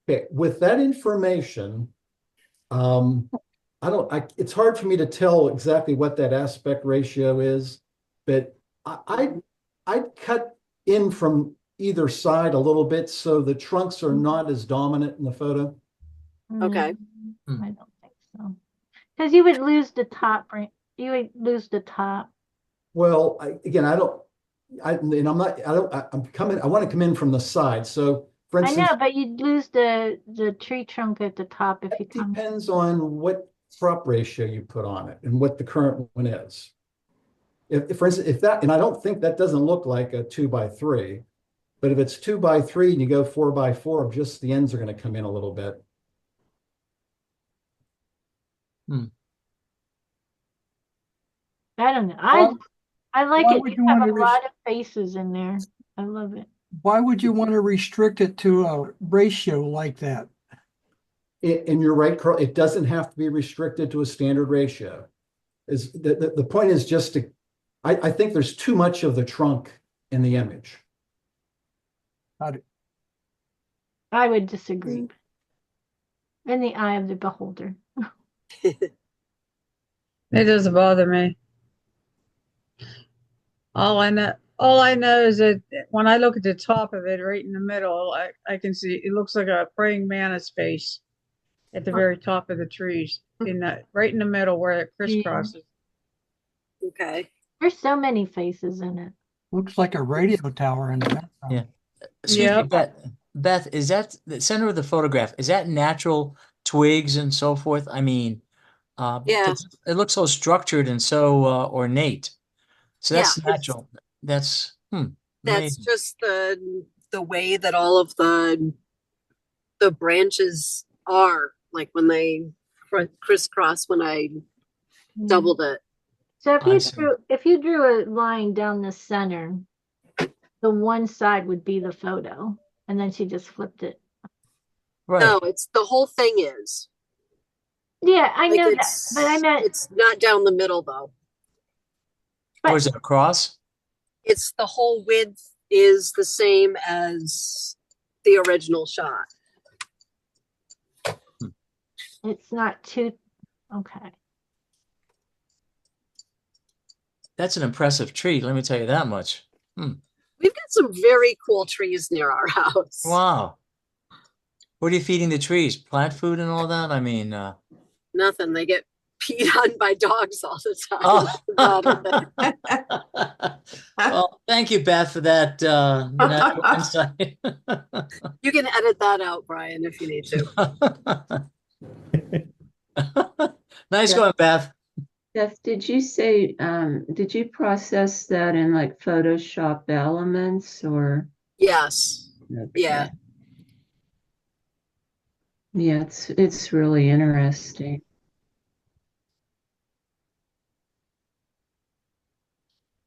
Okay, with that information, it's hard for me to tell exactly what that aspect ratio is, but I'd cut in from either side a little bit so the trunks are not as dominant in the photo. Okay. I don't think so. Because you would lose the top, you would lose the top. Well, I'm coming, I want to come in from the side. So for instance, I know, but you'd lose the tree trunk at the top if you come. Depends on what crop ratio you put on it and what the current one is. If for instance, if that, and I don't think that doesn't look like a 2x3, but if it's 2x3 and you go 4x4, just the ends are going to come in a little bit. I don't know. I like why it. would You you have want a to lot of faces in there. I love it. Why would you want to restrict it to a ratio like that? And you're right, Carl, it doesn't have to be restricted to a standard ratio. Is the point is just to, I think there's too much of the trunk in the image. I would disagree. In the eye of the beholder. It doesn't bother me. All I know is that when I look at the top of it, right in the middle, I can see it looks like a praying mantis face at the very top of the trees, right in the middle where it crisscrosses. Okay. There's so many faces in it. Looks like a radio tower in the background. Yeah. Excuse me, Beth, is that the center of the photograph? Is that natural twigs and so forth? I mean, Yeah. it looks so structured and so ornate. So that's Yeah, natural. That's That's amazing. just the way that all of the branches are, like when they crisscross when I doubled it. So if you drew a line down the center, the one side would be the photo, and then she just flipped it. Right. No, it's the whole thing is. Yeah, I Like know that, but I meant it's not down the middle though. Or is it across? It's the whole width is the same as the original shot. it's not too okay. That's an impressive tree. Let me tell you that much. We've got some very cool trees near our house. Wow. What are you feeding the trees? Plant food and all that? I mean, Nothing. They get peed on by dogs all the time. Well, thank you, Beth, for that natural insight. You can edit that out, Brian, if you need to. Nice going, Beth. Beth, did you say, did you process that in like Photoshop Elements or? Yes. Okay. Yeah. Yeah, it's really interesting.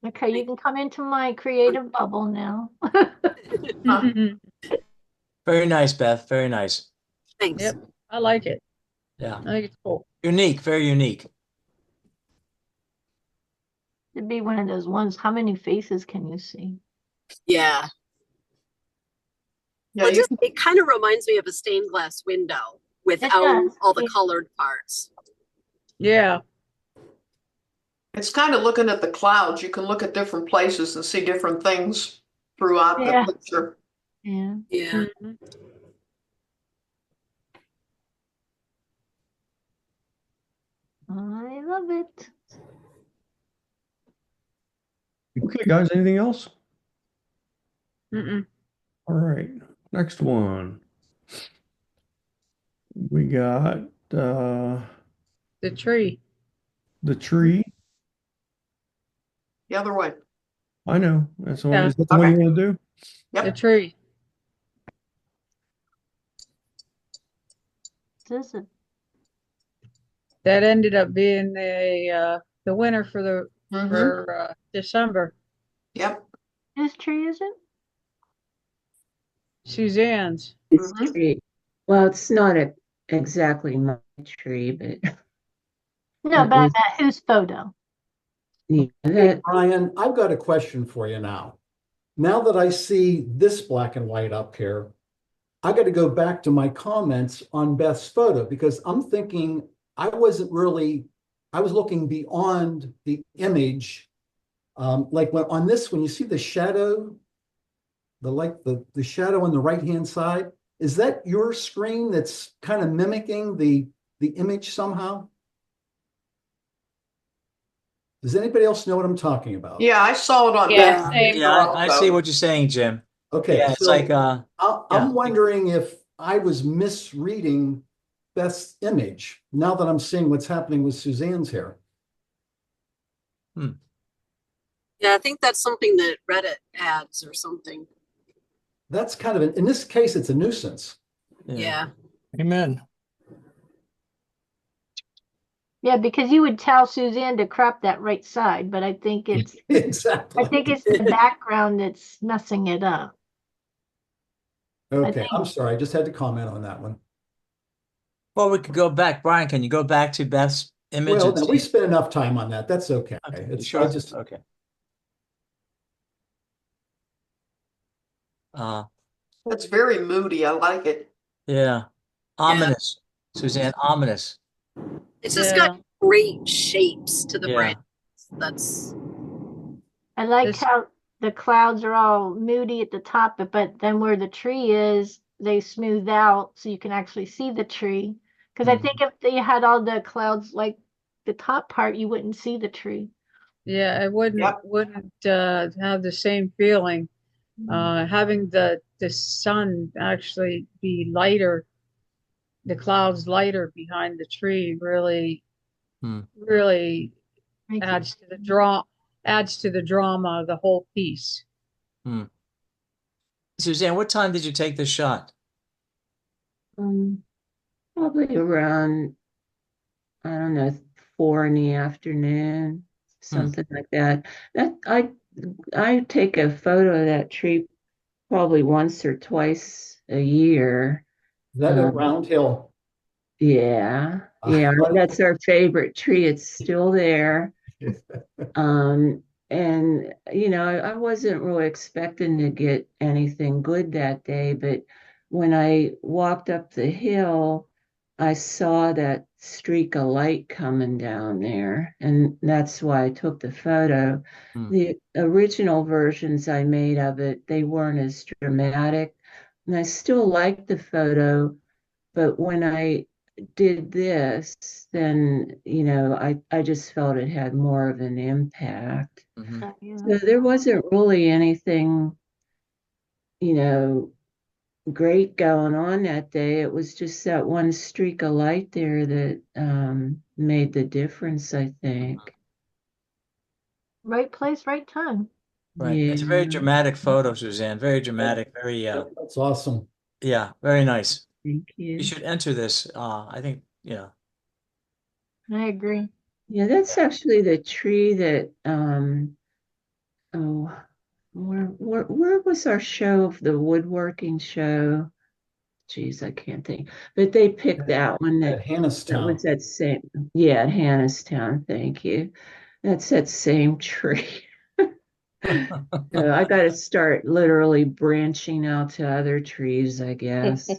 Okay, you can come into my creative bubble now. Very nice, Beth. Very nice. Thanks. Yep, I like it. Yeah. I think it's cool. Unique, very unique. It'd be one of those ones. How many faces can you see? Yeah. Yeah, Well, it kind of reminds me of a stained glass window without all the colored parts. Yeah. it's kind of looking at the clouds. You can look at different places and see different things throughout the picture. Yeah. Yeah. I love it. Okay, guys, anything else? Mm-mm. All right, next one. We got The tree. the tree. The other way. I know. That's the one. Yeah. Is that the one you want to do? Yep. The tree. What is it? That ended up being the winner for the for December. Yep. Whose tree is it? Suzanne's. It's tree. Well, it's not exactly my tree, but No, but I meant whose photo? yeah, Hey, Brian, I've got a question for you now. Now that I see this black and white up here, I got to go back to my comments on Beth's photo because I'm thinking I was looking beyond the image. Like on this, when you see the shadow, the shadow on the right-hand side, is that your screen that's kind of mimicking the image somehow? Does anybody else know what I'm talking about? Yeah, I saw it on Yeah, that. same. I see what you're saying, Jim. Okay, Yeah, it's so like I'm wondering if I was misreading best image now that I'm seeing what's happening with Suzanne's hair. Yeah, I think that's something that Reddit adds or something. That's kind of in this case, it's a nuisance. Yeah. Amen. Yeah, because you would tell Suzanne to crop that right side, but I think it's Exactly. the background that's messing it up. Okay, I'm sorry. I just had to comment on that one. Well, we could go back. Brian, can you go back to Beth's image? Well, and no, we see- spent enough time on that. That's okay. Okay, It's sure? I just Okay. That's very moody. I like it. Yeah. Ominous. Suzanne, ominous. It's just Yeah. got great shapes to the Yeah. branch. That's I like This- how the clouds are all moody at the top, but then where the tree is, they smooth out so you can actually see the tree. Because I think if they had all the clouds like the top part, you wouldn't see the tree. Yeah, it wouldn't have the same feeling. Having the sun actually be lighter, the clouds lighter behind the tree really really adds to the drama of the whole piece. Suzanne, what time did you take this shot? Probably around, I don't know, 4 in the afternoon, something like that. I take a photo of that tree probably once or twice a year. Is that a round hill? Yeah, that's our favorite tree. It's still there. And I wasn't really expecting to get anything good that day, but when I walked up the hill, I saw that streak of light coming down there, and that's why I took the photo. The original versions I made of it, they weren't as dramatic, and I still like the photo, but when I did this, then, I just felt it had more of an impact. So there wasn't really anything, great going on that day. It was just that one streak of light there that made the difference, I think. Right place, right time. Right. It's a very dramatic photo, Suzanne. Very dramatic. Very That's awesome. Yeah, very nice. Thank you. You should enter this. I think, I agree. Yeah, that's actually the tree that where was our show of the woodworking show? Geez, I can't think. But they picked that one At Hannistown. that was that same, at Hannistown, thank you. That's that same tree. So I got to start literally branching out to other trees, I guess.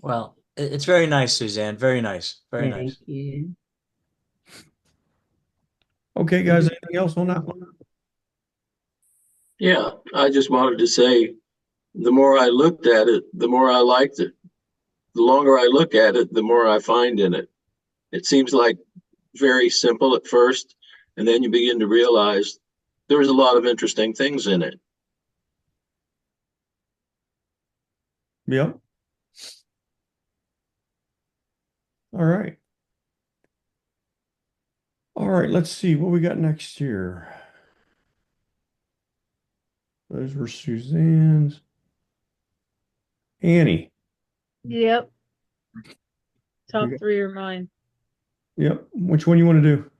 well, it's very nice, Suzanne. Very nice. Very Thank nice. you. Okay, guys, anything else on that one? Yeah, I just wanted to say, the more I looked at it, the more I liked it. The longer I look at it, the more I find in it. It seems like very simple at first, and then you begin to realize there's a lot of interesting things in it. Yep. All right. All right, let's see what we got next here. Those were Suzanne's. Annie. Yep. Top got- 3 are mine. Yep. Which one you want to do?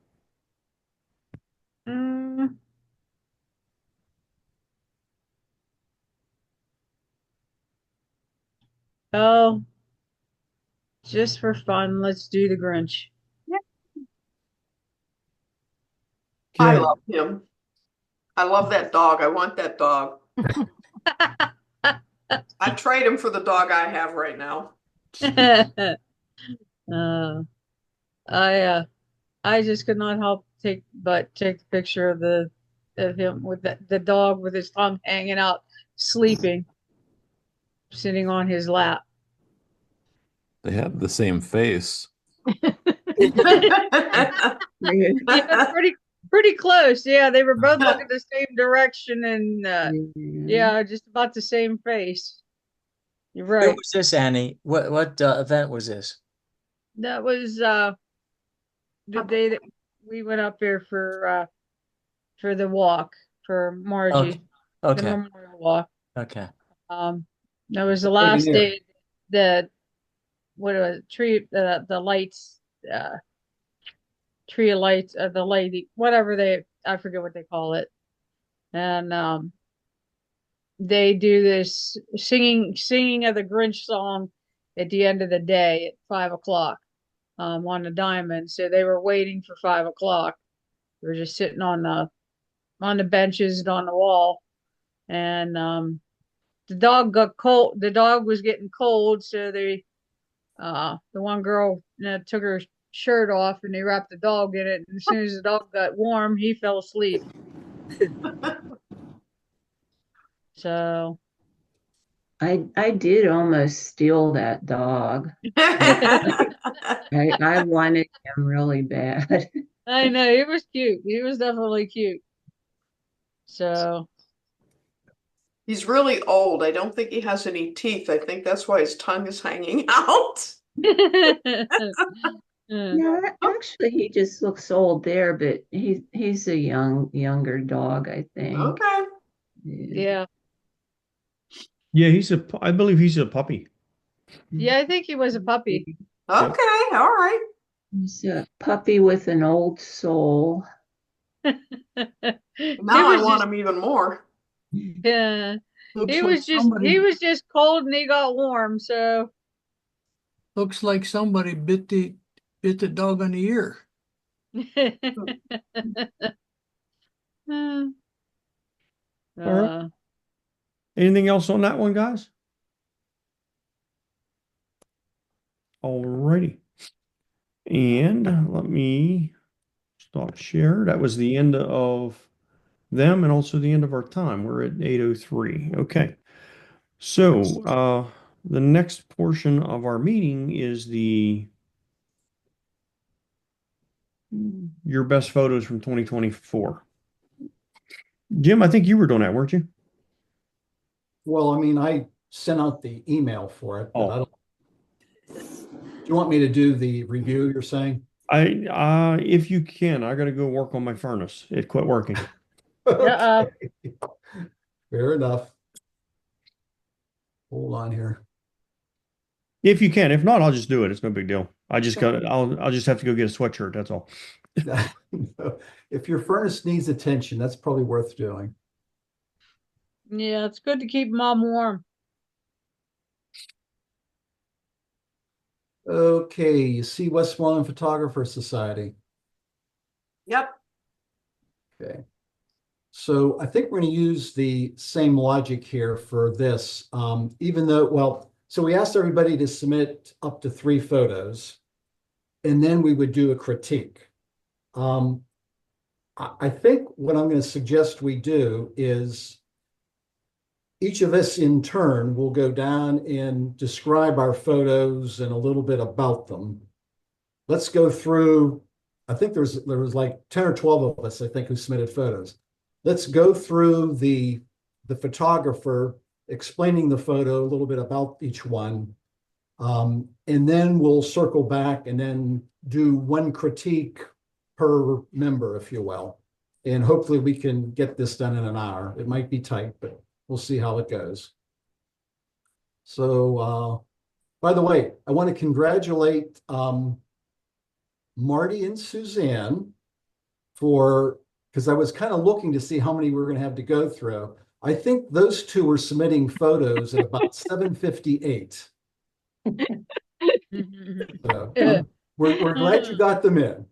Oh, just for fun, let's do the Grinch. I love him. I love that dog. I want that dog. I'd trade him for the dog I have right now. I just could not help take the picture of him with the dog with his tongue hanging out, sleeping, sitting on his lap. They have the same face. Yeah, pretty close. Yeah, they were both looking the same direction and yeah, just about the same face. You're Where right. was this, Annie? What event was this? That was the day that we went up there for the walk for Margie, the Okay. memorial walk. Okay. That was the Pretty last near. day. The what was it, tree the lights tree of lights the lady whatever I forget what they call it, and they do this singing of the Grinch song at the end of the day at 5 o'clock on the diamond. So they were waiting for 5 o'clock. We were just sitting on the benches and on the wall, and the dog got cold. The dog was getting cold, so the one girl took her shirt off and they wrapped the dog in it. And as soon as the dog got warm, he fell asleep. So I did almost steal that dog. I wanted him really bad. I know he was cute. He was definitely cute. So He's really old. I don't think he has any teeth. I think that's why his tongue is hanging out. No, actually, he just looks old there, but he's a younger dog, I think. Okay. yeah. Yeah, I believe he's a puppy. Yeah, I think he was a puppy. Okay, all right. He's a puppy with an old soul. Now I want him even more. Yeah. Looks He like was just cold and he got warm, so looks like somebody bit the dog on the ear. Uh, All right. Anything else on that one, guys? All righty. And let me stop share. That was the end of them and also the end of our time. We're at 8:03. Okay. So the next portion of our meeting is your best photos from 2024. Jim, I think you were doing that, weren't you? Well, I mean, I sent out the email for it, but I don't. Do you want me to do the review, you're saying? If you can, I gotta go work on my furnace. It quit working. Uh-oh. Fair enough. Hold on here. If you can, if not, I'll just do it. It's no big deal. I'll just have to go get a sweatshirt. That's all. If your furnace needs attention, that's probably worth doing. Yeah, it's good to keep mom warm. Okay, you see Westmoreland Photographer Society. Yep. Okay. So I think we're going to use the same logic here for this, even though, well, so we asked everybody to submit up to 3 photos, and then we would do a critique. I think what I'm going to suggest we do is each of us in turn will go down and describe our photos and a little bit about them. Let's go through, I think there was like 10 or 12 of us, I think, who submitted photos. Let's go through the photographer, explaining the photo, a little bit about each one. And then we'll circle back and then do one critique per member, if you will. And hopefully we can get this done in an hour. It might be tight, but we'll see how it goes. So, by the way, I want to congratulate Marty and Suzanne because I was kind of looking to see how many we were going to have to go through. I think those two were submitting photos at about 7:58. So, we're glad you got them in.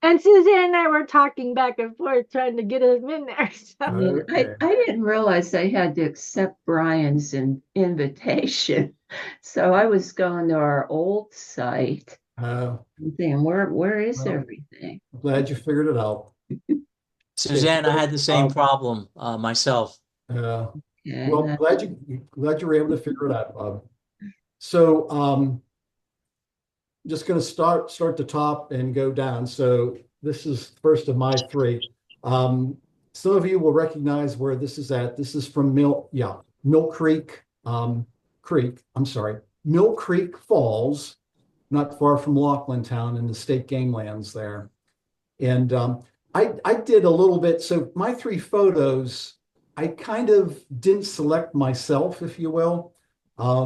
And Suzanne and I were talking back and forth trying to get them in there. So. I didn't realize I had to accept Brian's invitation. So I was going to our old site. Thinking, where is everything? I'm glad you figured it out. Suzanne, I had the same problem myself. Well, glad you were able to figure it out, Bob. So I'm just going to start the top and go down. So this is first of my 3. Some of you will recognize where this is at. This is from Mill Creek Creek, I'm sorry, Mill Creek Falls, not far from Laughlin Town in the state game lands there. And I did a little bit. So my 3 photos, I kind of didn't select myself, if you will. I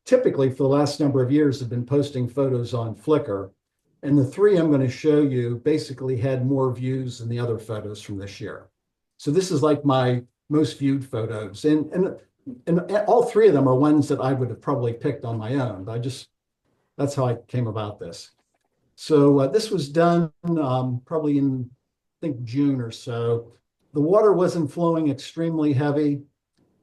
typically, for the last number of years, have been posting photos on Flickr. And the 3 I'm going to show you basically had more views than the other photos from this year. So this is like my most viewed photos. And all 3 of them are ones that I would have probably picked on my own. But that's how I came about this. So this was done probably in, I think, June or so. The water wasn't flowing extremely heavy,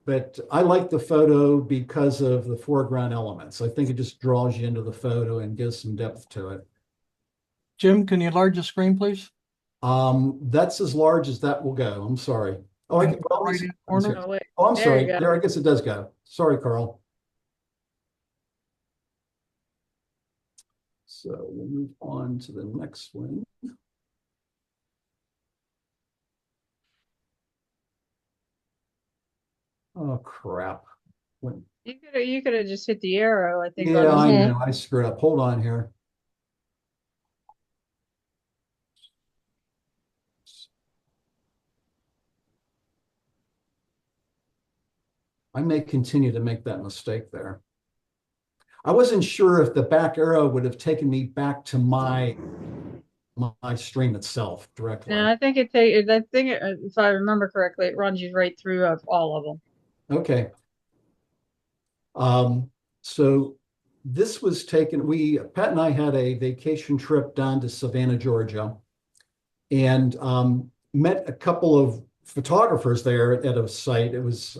but I like the photo because of the foreground elements. I think it just draws you into the photo and gives some depth to it. Jim, can you enlarge the screen, please? That's as large as that will go. I'm sorry. Oh, I can, Right-hand corner. Oh, wait. oh, I'm There sorry. you go. There, I guess it does go. Sorry, Carl. So we'll move on to the next one. Oh, crap. When, You could have just hit the arrow, I think. yeah, On I the know. I screwed up. Hold on here. I may continue to make that mistake there. I wasn't sure if the back arrow would have taken me back to my stream itself directly. Yeah, I think if I remember correctly, it runs you right through of all of them. Okay. So this was taken, Pat and I had a vacation trip down to Savannah, Georgia, and met a couple of photographers there at a site. It was,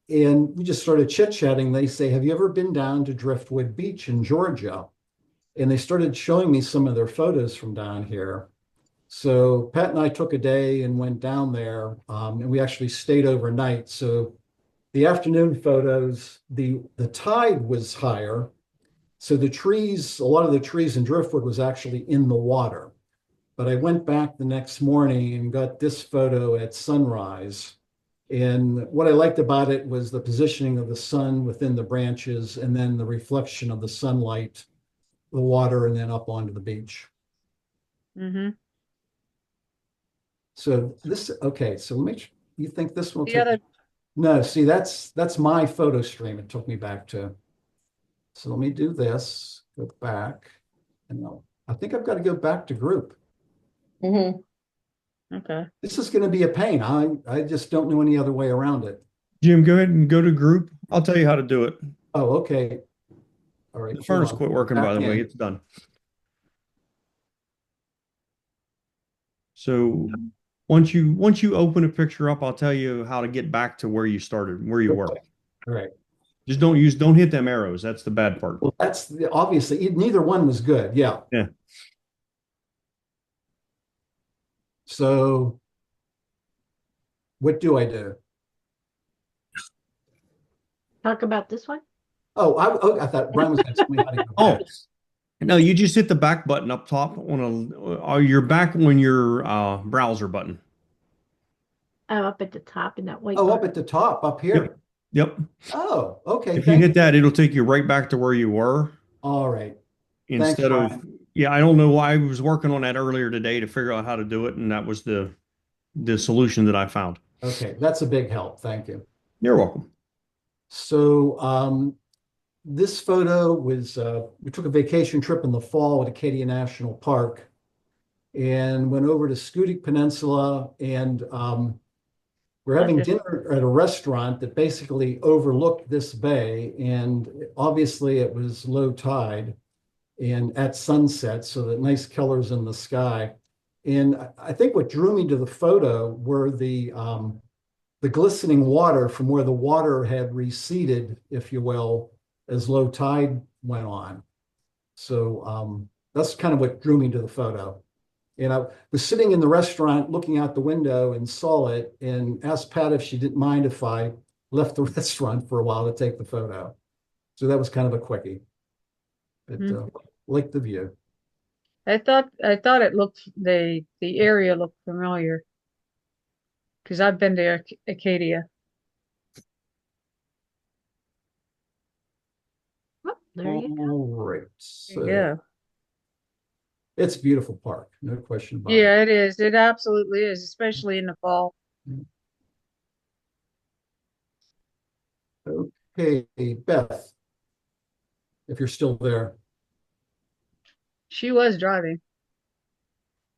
and we just started chit-chatting. They say, have you ever been down to Driftwood Beach in Georgia? And they started showing me some of their photos from down here. So Pat and I took a day and went down there, and we actually stayed overnight. So the afternoon photos, the tide was higher. So the trees, a lot of the trees in Driftwood was actually in the water. But I went back the next morning and got this photo at sunrise. And what I liked about it was the positioning of the sun within the branches and then the reflection of the sunlight, the water, and then up onto the beach. Mm-hmm. So this, okay, so let me, you think this will The take? other, No, see, that's my photo stream it took me back to. So let me do this, go back, and I think I've got to go back to group. okay. This is going to be a pain. I just don't know any other way around it. Jim, go ahead and go to group. I'll tell you how to do it. Oh, okay. All right. The furnace quit working, by the way. in. It's done. So once you open a picture up, I'll tell you how to get back to where you started, where you were. All right. Just don't hit them arrows. That's the bad part. Well, that's obviously neither one was good. Yeah. Yeah. So what do I do? Talk about this one. Oh, I thought Brian was going to tell me how to go Oh, back. no, you just hit the back button up top you're back on your browser button. Oh, up at the top in that white. Oh, bar. up at the top, up here. Yep. Oh, okay. If you hit that, it'll take you right back to where you were. All right. Instead Thanks, of, Brian. yeah, I don't know why. I was working on that earlier today to figure out how to do it, and that was the solution that I found. Okay, that's a big help. Thank you. You're welcome. So this photo was, we took a vacation trip in the fall at Acadia National Park and went over to Scudic Peninsula, and we're having dinner at a restaurant that basically overlooked this bay, and obviously it was low tide and at sunset, so that nice colors in the sky. And I think what drew me to the photo were the glistening water from where the water had receded, if you will, as low tide went on. So that's kind of what drew me to the photo. And I was sitting in the restaurant looking out the window and saw it and asked Pat if she didn't mind if I left the restaurant for a while to take the photo. So that was kind of a quickie. But liked the view. I thought it looked the area looked familiar because I've been to Acadia. There you go. All right. There you go. It's a beautiful park, no question about it. Yeah, it is. It absolutely is, especially in the fall. Okay, Beth, if you're still there. She was driving.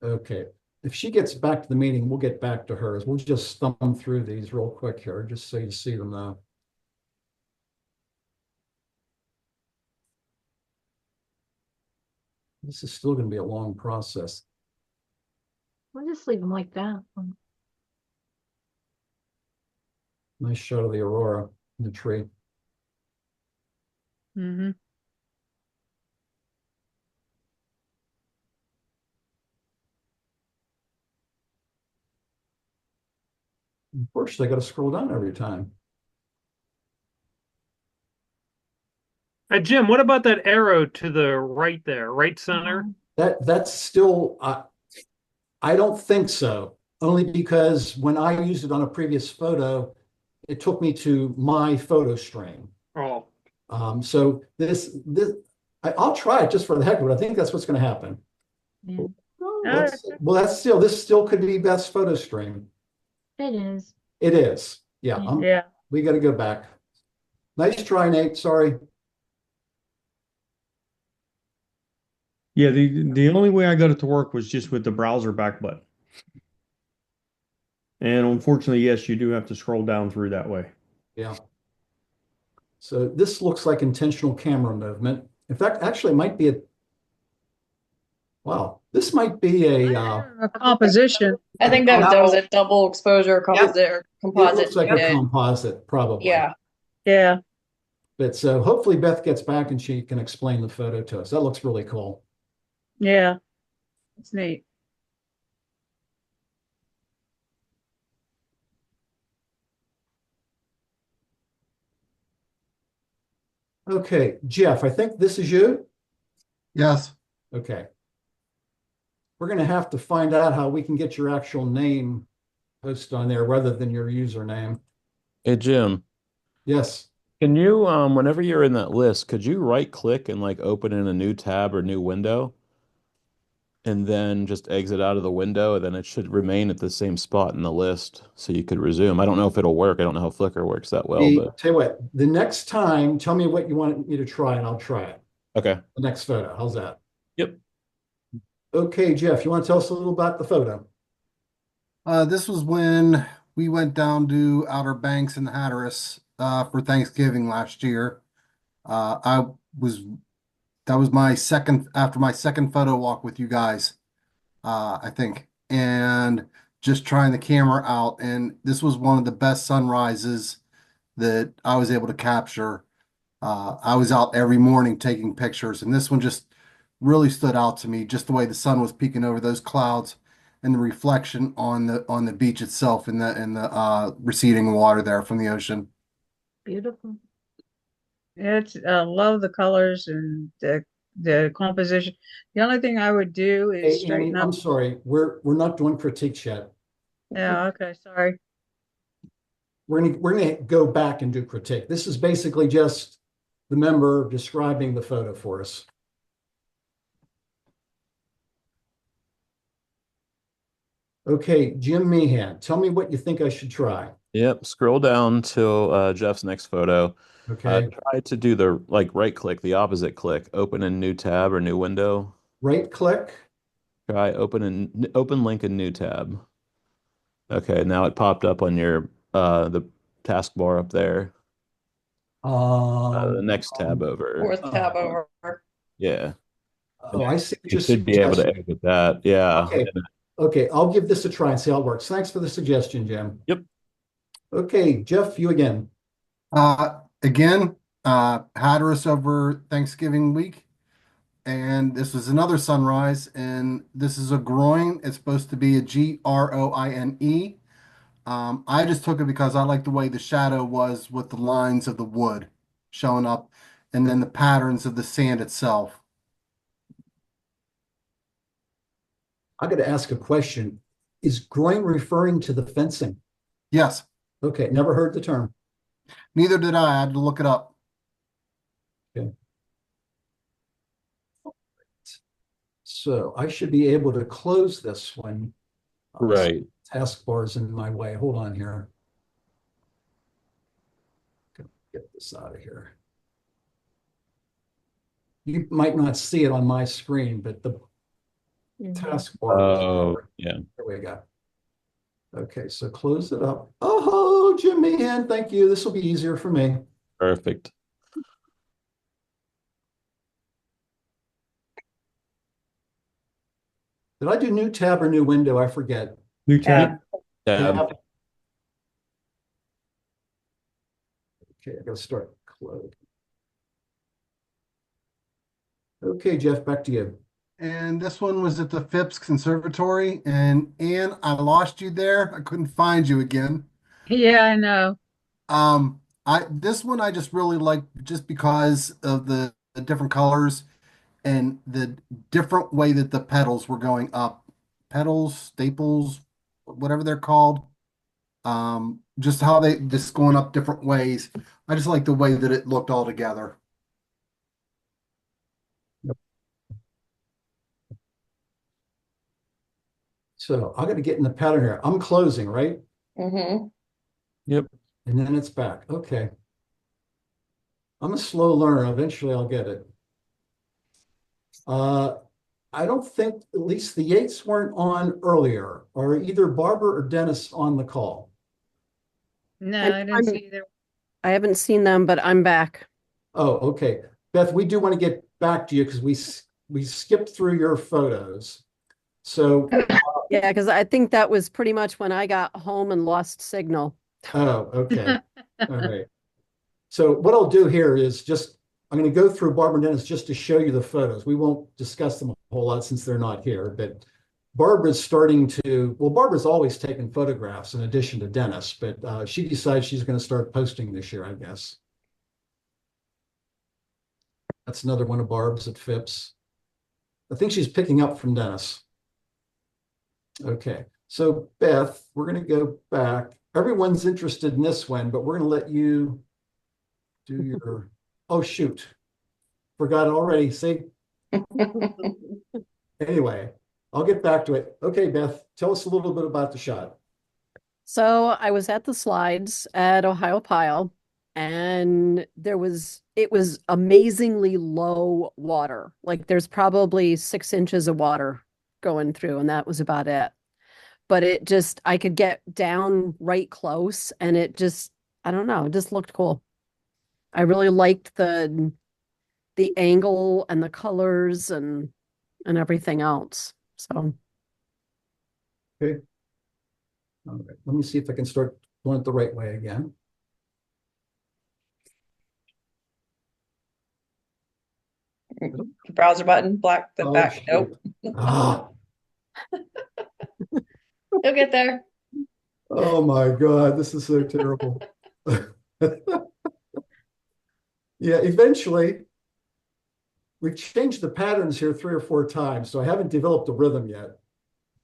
Okay. If she gets back to the meeting, we'll get back to hers. We'll just thumb through these real quick here, just so you see them now. This is still going to be a long process. We'll just leave them like that. Nice shot of the aurora in the tree. Mm-hmm. Unfortunately, I got to scroll down every time. Jim, what about that arrow to the right there, right center? That's still, I don't think so. Only because when I used it on a previous photo, it took me to my photo stream. Oh, So I'll try it just for the heck of it. I think that's what's going to happen. Yeah. This still could be Beth's photo stream. It is. It is. Yeah. Yeah. We got to go back. Nice try, Nate. Sorry. Yeah, the only way I got it to work was just with the browser back button. And unfortunately, yes, you do have to scroll down through that way. Yeah. So this looks like intentional camera movement. In fact, actually, it might be wow, this might be A composition. I think that was a double exposure composite or it composite. looks like a composite, probably. Yeah. Yeah. But so hopefully Beth gets back and she can explain the photo to us. That looks really cool. Yeah. It's neat. Okay, Jeff, I think this is you. Yes. Okay. We're going to have to find out how we can get your actual name posted on there rather than your username. Hey, Jim, Yes. can you, whenever you're in that list, could you right click and like open in a new tab or new window and then just exit out of the window, and then it should remain at the same spot in the list so you could resume. I don't know if it'll work. I don't know how Flickr works that well, but Tell you what, the next time, tell me what you want me to try and I'll try it. okay. The next photo. How's that? Yep. Okay, Jeff, you want to tell us a little about the photo? This was when we went down to Outer Banks and Hatteras for Thanksgiving last year. That was my second after my second photo walk with you guys, I think, and just trying the camera out. And this was one of the best sunrises that I was able to capture. I was out every morning taking pictures, and this one just really stood out to me, just the way the sun was peeking over those clouds and the reflection on the beach itself in the receding water there from the ocean. Beautiful. It's love the colors and the composition. The only thing I would do is Hey, Annie, straighten I'm up. sorry. We're not doing critiques yet. Yeah, okay, sorry. We're gonna go back and do critique. This is basically just the member describing the photo for us. Okay, Jim Meehan, tell me what you think I should try. Yep. Scroll down till Jeff's next photo. Okay. Try to do the like right click, the opposite click, open a new tab or new window. Right click. Try open link in new tab. Okay, now it popped up on your the taskbar up there. The next tab over. Fourth tab over. Yeah. Oh, I see. You should be able to exit that. Yeah. Okay. Okay, I'll give this a try and see how it works. Thanks for the suggestion, Jim. Yep. Okay, Jeff, you again. Hatteras over Thanksgiving week, and this was another sunrise, and this is a groin. It's supposed to be a Groine. I just took it because I like the way the shadow was with the lines of the wood showing up, and then the patterns of the sand itself. I got to ask a question. Is groin referring to the fencing? Yes. Okay, never heard the term. Neither did I. I had to look it up. Okay. So I should be able to close this one. Right. Taskbar's in my way. Hold on here. Get this out of here. You might not see it on my screen, but the taskbar. Oh, yeah. There we go. Okay, so close it up. Oh, Jimmy, and thank you. This will be easier for me. Perfect. Did I do new tab or new window? I forget. New tab. Tab. Okay, I gotta start close. Okay, Jeff, back to you. And this one was at the Phipps Conservatory. And Anne, I lost you there. I couldn't find you again. Yeah, I know. This one I just really like just because of the different colors and the different way that the petals were going up. Petals, staples, whatever they're called. Just how they just going up different ways. I just like the way that it looked all together. So I'm gonna get in the pattern here. I'm closing, right? Mm-hmm. Yep. And then it's back. Okay. I'm a slow learner. Eventually I'll get it. I don't think, at least the Yates weren't on earlier. Are either Barbara or Dennis on the call? No, And I didn't see either. I haven't seen them, but I'm back. Oh, okay. Beth, we do want to get back to you because we skipped through your photos. So, Yeah, because I think that was pretty much when I got home and lost signal. oh, okay. All right. So what I'll do here is just, I'm going to go through Barbara and Dennis just to show you the photos. We won't discuss them a whole lot since they're not here, but Barbara's starting to, well, Barbara's always taken photographs in addition to Dennis, but she decides she's going to start posting this year, I guess. That's another one of Barb's at Phipps. I think she's picking up from Dennis. Okay, so Beth, we're going to go back. Everyone's interested in this one, but we're going to let you do your, oh, shoot. Forgot it already. See? Anyway, I'll get back to it. Okay, Beth, tell us a little bit about the shot. So I was at the slides at Ohio Pile, and it was amazingly low water. Like there's probably 6 inches of water going through, and that was about it. But I could get down right close, and I don't know, it just looked cool. I really liked the angle and the colors and everything else. So Okay. All right, let me see if I can start going it the right way again. Browser button, black the back. Shoot. Nope. Ah, You'll get there. oh my God, this is so terrible. Yeah, eventually. We've changed the patterns here 3 or 4 times, so I haven't developed a rhythm yet.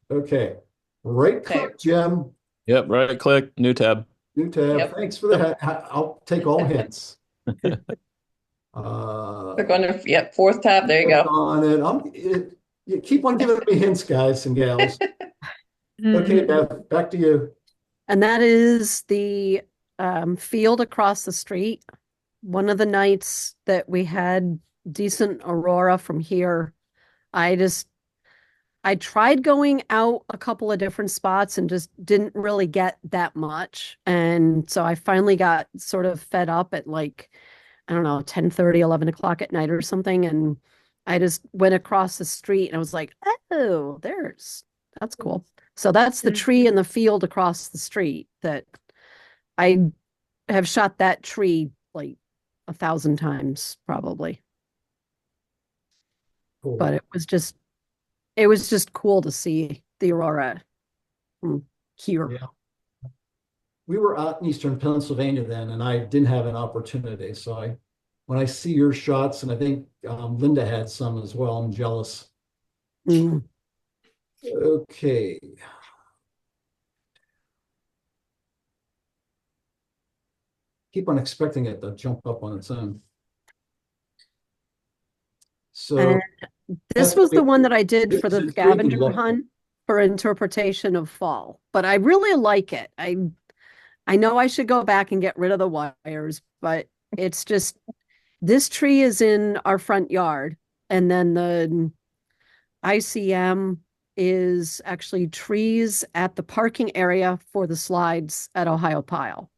Okay, right click, Jim. Yep. Right click, new tab. New tab. Yep. Thanks for that. I'll take all hints. Click on the, yep, fourth tab. There you go. On it. You keep on giving me hints, guys and gals. Okay, Beth, back to you. And that is the field across the street. One of the nights that we had decent aurora from here, I tried going out a couple of different spots and just didn't really get that much. And so I finally got sort of fed up at like, I don't know, 10:30, 11 o'clock at night or something. And I just went across the street and I was like, oh, that's cool. So that's the tree in the field across the street that I have shot that tree like 1,000 times probably. Cool. But it was just cool to see the aurora from here. Yeah. We were out in Eastern Pennsylvania then, and I didn't have an opportunity. So when I see your shots, and I think Linda had some as well, I'm jealous. Mm. Okay. Keep on expecting it to jump up on its own. So And This was the one that I did This for is the intriguing scavenger looking. hunt for interpretation of fall, but I really like it. I know I should go back and get rid of the wires, but it's just, this tree is in our front yard, and then the ICM is actually trees at the parking area for the slides at Ohio Pile.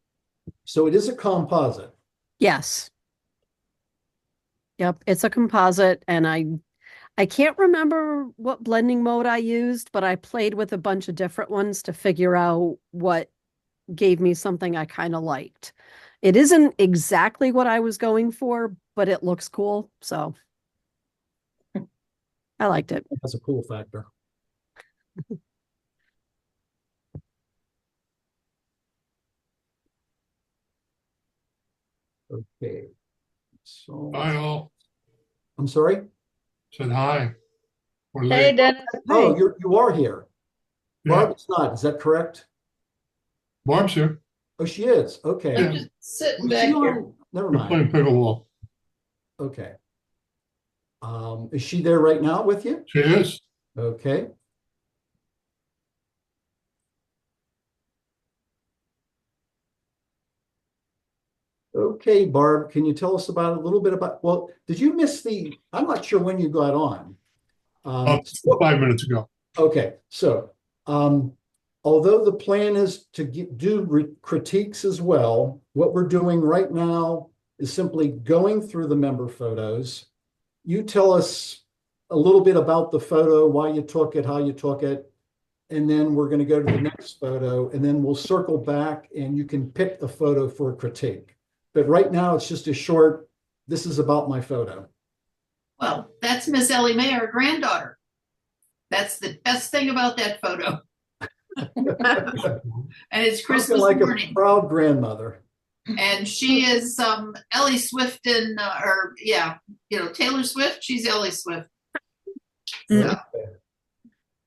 So it is a composite. Yes. Yep, it's a composite, and I can't remember what blending mode I used, but I played with a bunch of different ones to figure out what gave me something I kind of liked. It isn't exactly what I was going for, but it looks cool, so I liked it. That's a cool factor. Okay. So Hi all. I'm sorry? Said hi. We're Hey, late. Dennis. Oh, you are here. Yeah. Barb is not, is that correct? Barb's here. Oh, she is. Okay. Yeah. Just sitting Was she back here. on? Never We're mind. playing pickleball. Okay. Is she there right now with you? She is. Okay. Okay, Barb, can you tell us about a little bit about, well, did you miss I'm not sure when you got on. 5 minutes ago. Okay, so although the plan is to do critiques as well, what we're doing right now is simply going through the member photos. You tell us a little bit about the photo, why you took it, how you took it, and then we're going to go to the next photo, and then we'll circle back and you can pick the photo for a critique. But right now it's just a short, this is about my photo. Well, that's Miss Ellie Mae, our granddaughter. That's the best thing about that photo. And it's Christmas like morning. A proud grandmother. And she is Ellie Swift and Taylor Swift. She's Ellie Swift. So,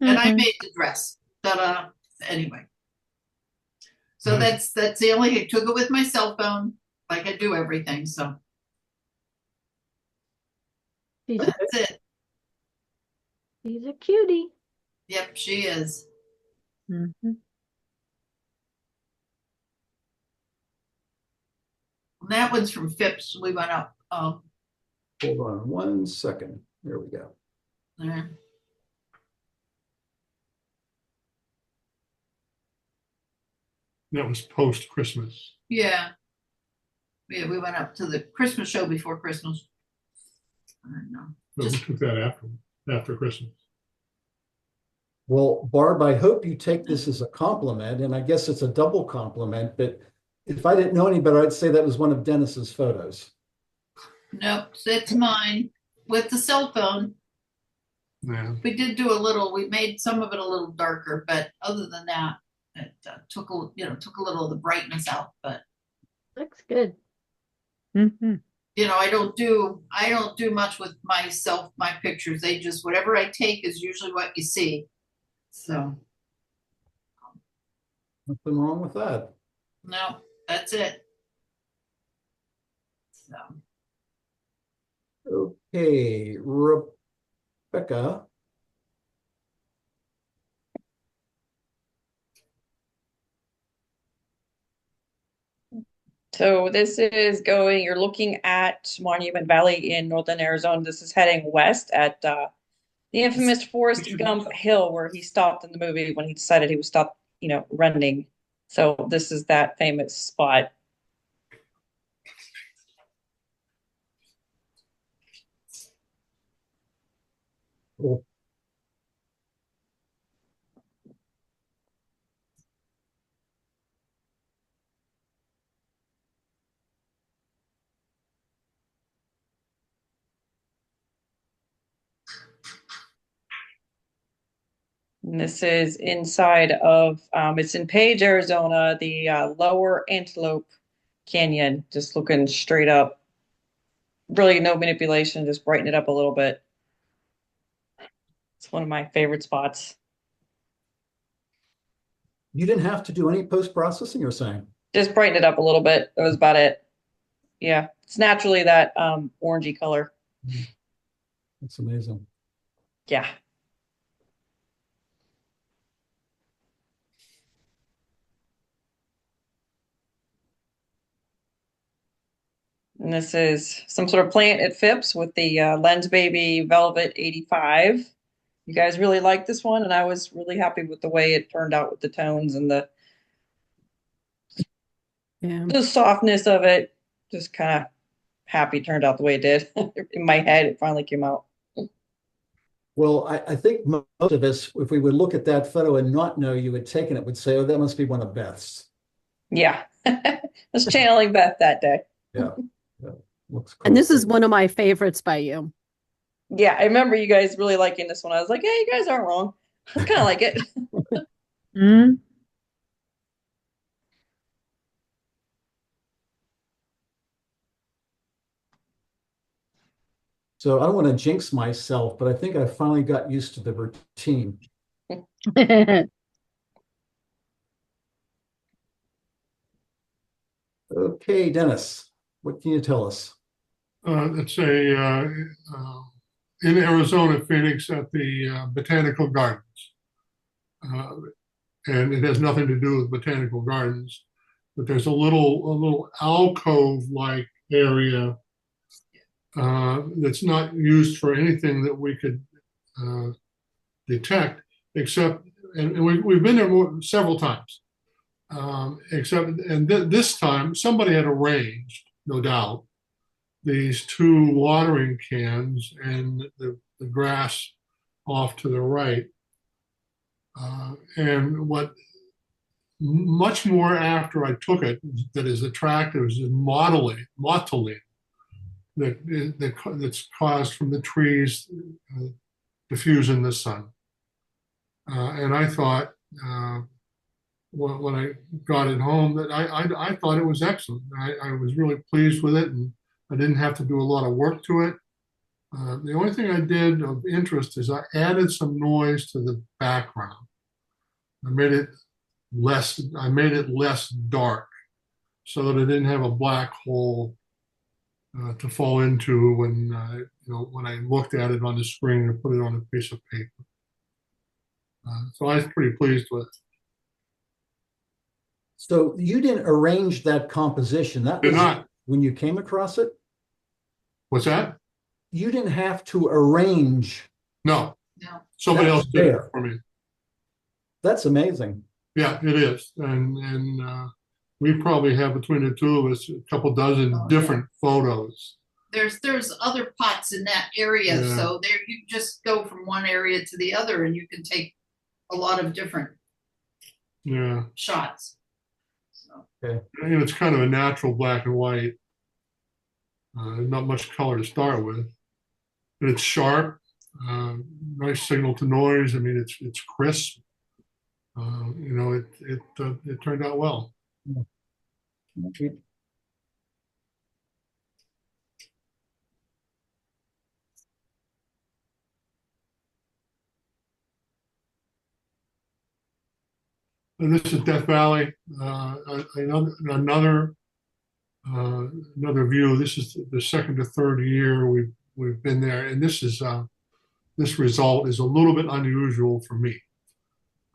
and I made the dress. Ta-da. Anyway. So that's the only, I took it with my cell phone, like I do everything. So that's it. She's a cutie. Yep, she is. Mm-hmm. That one's from Phipps. We went up. Hold on 1 second. There we go. There. That was post Christmas. Yeah. Yeah, we went up to the Christmas show before Christmas. I don't know. No, we took that after Christmas. Well, Barb, I hope you take this as a compliment, and I guess it's a double compliment, but if I didn't know any better, I'd say that was one of Dennis's photos. Nope, that's mine with the cell phone. Yeah. We did do we made some of it a little darker, but other than that, it took a little of the brightness out, but Looks good. Mm-hmm. I don't do much with my pictures. They just, whatever I take is usually what you see. So Nothing wrong with that. no, that's it. So Okay, Rebecca. So this is you're looking at Monument Valley in northern Arizona. This is heading west at the infamous Forrest Gump Hill where he stopped in the movie when he decided he would stop, running. So this is that famous spot. Cool. And this is inside of, it's in Page, Arizona, the Lower Antelope Canyon, just looking straight up. Really no manipulation, just brighten it up a little bit. It's one of my favorite spots. You didn't have to do any post-processing, you're saying? Just brighten it up a little bit. That was about it. Yeah, it's naturally that orangey color. That's amazing. Yeah. And this is some sort of plant at Phipps with the Lens Baby Velvet 85. You guys really liked this one, and I was really happy with the way it turned out with the tones and the softness of it. Just kind of happy turned out the way it did. In my head, it finally came out. Well, I think most of us, if we would look at that photo and not know you had taken it, would say, oh, that must be one of Beth's. Yeah. I was channeling Beth that day. Yeah. Yeah. Looks cool. And this is one of my favorites by you. Yeah, I remember you guys really liking this one. I was like, yeah, you guys aren't wrong. I kind of like it. So I don't want to jinx myself, but I think I finally got used to the routine. Okay, Dennis, what can you tell us? It's in Arizona, Phoenix, at the Botanical Gardens. And it has nothing to do with Botanical Gardens, but there's a little alcove-like area that's not used for anything that we could detect, except, and we've been there several times, this time somebody had arranged, no doubt, these two watering cans and the grass off to the right. And what much more after I took it that is attractive is mottling that's caused from the trees diffuse in the sun. And I thought, when I got it home, that I thought it was excellent. I was really pleased with it, and I didn't have to do a lot of work to it. The only thing I did of interest is I added some noise to the background. I made it less dark so that it didn't have a black hole to fall into when when I looked at it on the screen or put it on a piece of paper. So I was pretty pleased with it. So you didn't arrange that composition. That was not. When you came across it? What's that? You didn't have to arrange. No. Somebody else did it for me. That's amazing. Yeah, it is. And we probably have, between the two of us, a couple dozen different photos. There's other pots in that area, so there you just go from one area to the other, and you can take a lot of different shots. So. Okay. And it's kind of a natural black and white. Not much color to start with, but it's sharp. Nice signal to noise. I mean, it's crisp. It turned out well. And this is Death Valley. Another view. This is the second or third year we've been there, and this result is a little bit unusual for me.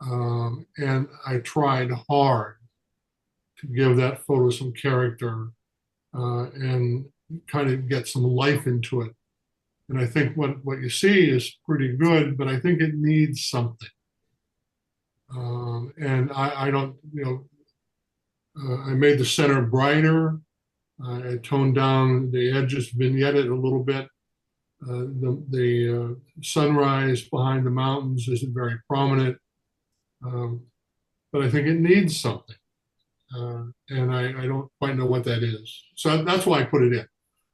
And I tried hard to give that photo some character and kind of get some life into it. And I think what you see is pretty good, but I think it needs something. And I don't, I made the center brighter. I toned down the edges, vignetted a little bit. The sunrise behind the mountains isn't very prominent. But I think it needs something. And I don't quite know what that is. So that's why I put it in.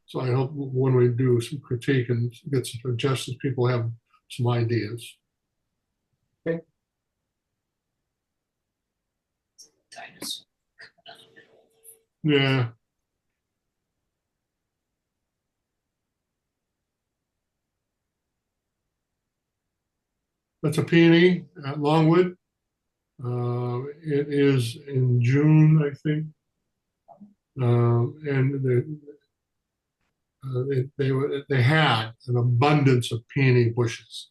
So I hope when we do some critique and get some suggestions, people have some ideas. Okay. Yeah. That's a peony at Longwood. It is in June, I think. And they had an abundance of peony bushes.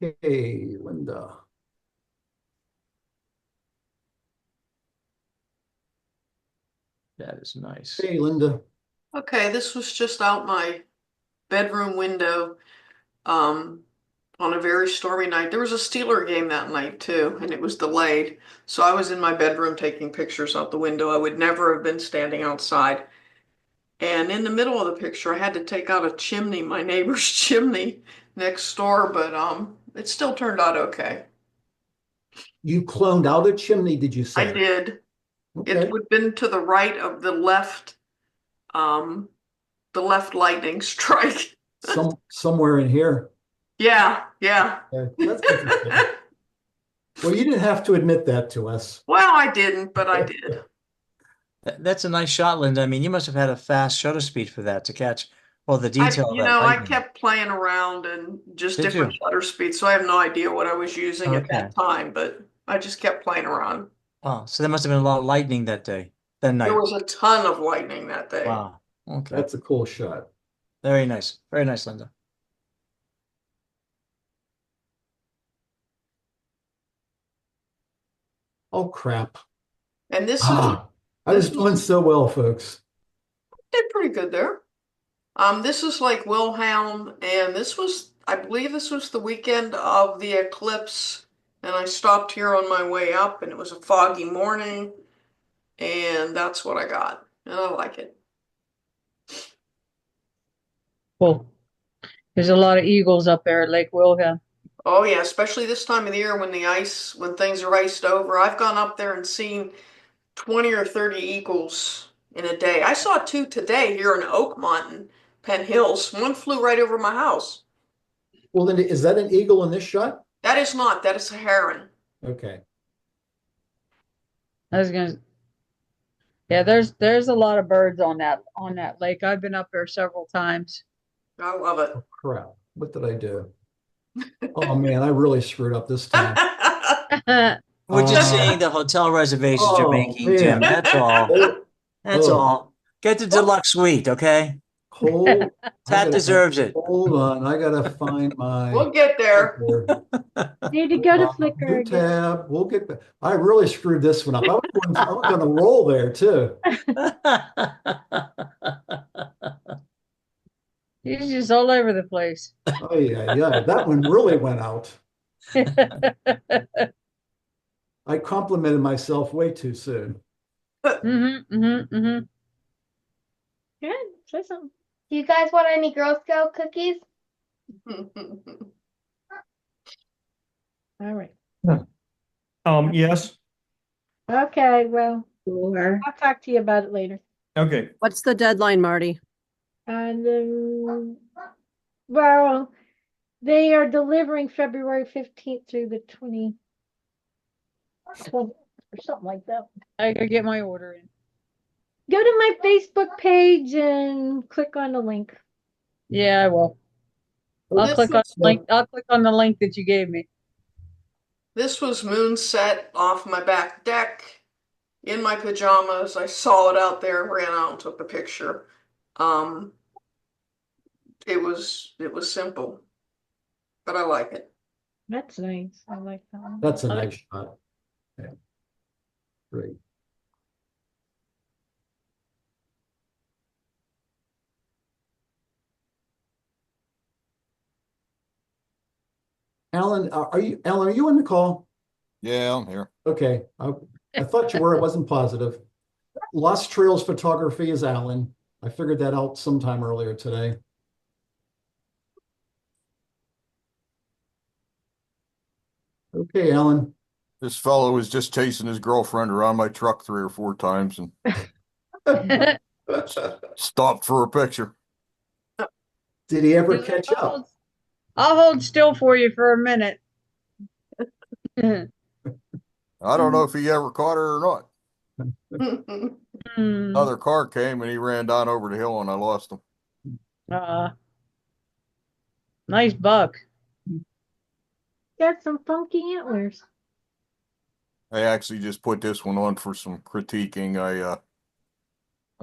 Hey, Linda. That is nice. Hey, Linda. Okay, this was just out my bedroom window on a very stormy night. There was a Steeler game that night too, and it was delayed. So I was in my bedroom taking pictures out the window. I would never have been standing outside. And in the middle of the picture, I had to take out a chimney, my neighbor's chimney next door, but it still turned out okay. You cloned out a chimney, did you say? I did. Okay. It would have been to the right of um, the left lightning strike. Somewhere in here. Yeah, yeah. Okay, that's interesting. Well, you didn't have to admit that to us. Well, I didn't, but I did. That's a nice shot, Linda. I mean, you must have had a fast shutter speed for that to catch all the detail of that I lightning. kept playing around and just Did different you? shutter speeds, so I have no idea what I was using at Okay. that time, but I just kept playing around. Oh, so there must have been a lot of lightning that day, that night. There was a ton of lightning that day. Wow. Okay. That's a cool shot. Very nice. Very nice, Linda. Oh, crap. And this I was doing so well, folks. did pretty good there. This is like Wilhelm, and I believe this was the weekend of the eclipse, and I stopped here on my way up, and it was a foggy morning, and that's what I got, and I like it. Cool. There's a lot of eagles up there at Lake Wilhelm. Oh yeah, especially this time of the year when when things are iced over. I've gone up there and seen 20 or 30 eagles in a day. I saw two today here in Oakmont and Penn Hills. One flew right over my house. Well, Linda, is that an eagle in this shot? That is not, that is a heron. Okay. I was gonna. Yeah, there's a lot of birds on that lake. I've been up there several times. I love it. Oh, crap. What did I do? Oh, man, I really screwed up this time. We're just seeing the hotel reservations you're making, Jim. man. That's all. That's Oh. all. Get the deluxe suite, okay? That deserves it. Hold on. I gotta find my. We'll get there. Need to go to Flickr New again. tab. We'll get back. I really screwed this one up. I was gonna roll there too. He's just all over the place. Oh yeah. That one really went out. I complimented myself way too soon. Good. Say something. Do you guys want any Girl Scout cookies? All right. Yes. Okay, well, Sure. I'll talk to you about it later. Okay. What's the deadline, Marty? And well, they are delivering February 15th through the 20th or something like that. I gotta get my order in. Go to my Facebook page and click on the link. Yeah, I will. I'll click on the link. I'll click on the link that you gave me. This was moonset off my back deck in my pajamas. I saw it out there, ran out and took the picture. It was simple, but I like it. That's nice. I like that one. That's a nice shot. Yeah. Great. Alan, are you on the call? Yeah, I'm here. Okay. I thought you were. I wasn't positive. Lost Trails Photography is Alan. I figured that out sometime earlier today. Okay, Alan. This fellow was just chasing his girlfriend around my truck 3 or 4 times and stopped for a picture. Did he ever catch up? I'll hold still for you for a minute. I don't know if he ever caught her or not. Another car came and he ran down over the hill and I lost him. Nice buck. Got some funky antlers. I actually just put this one on for some critiquing. I'd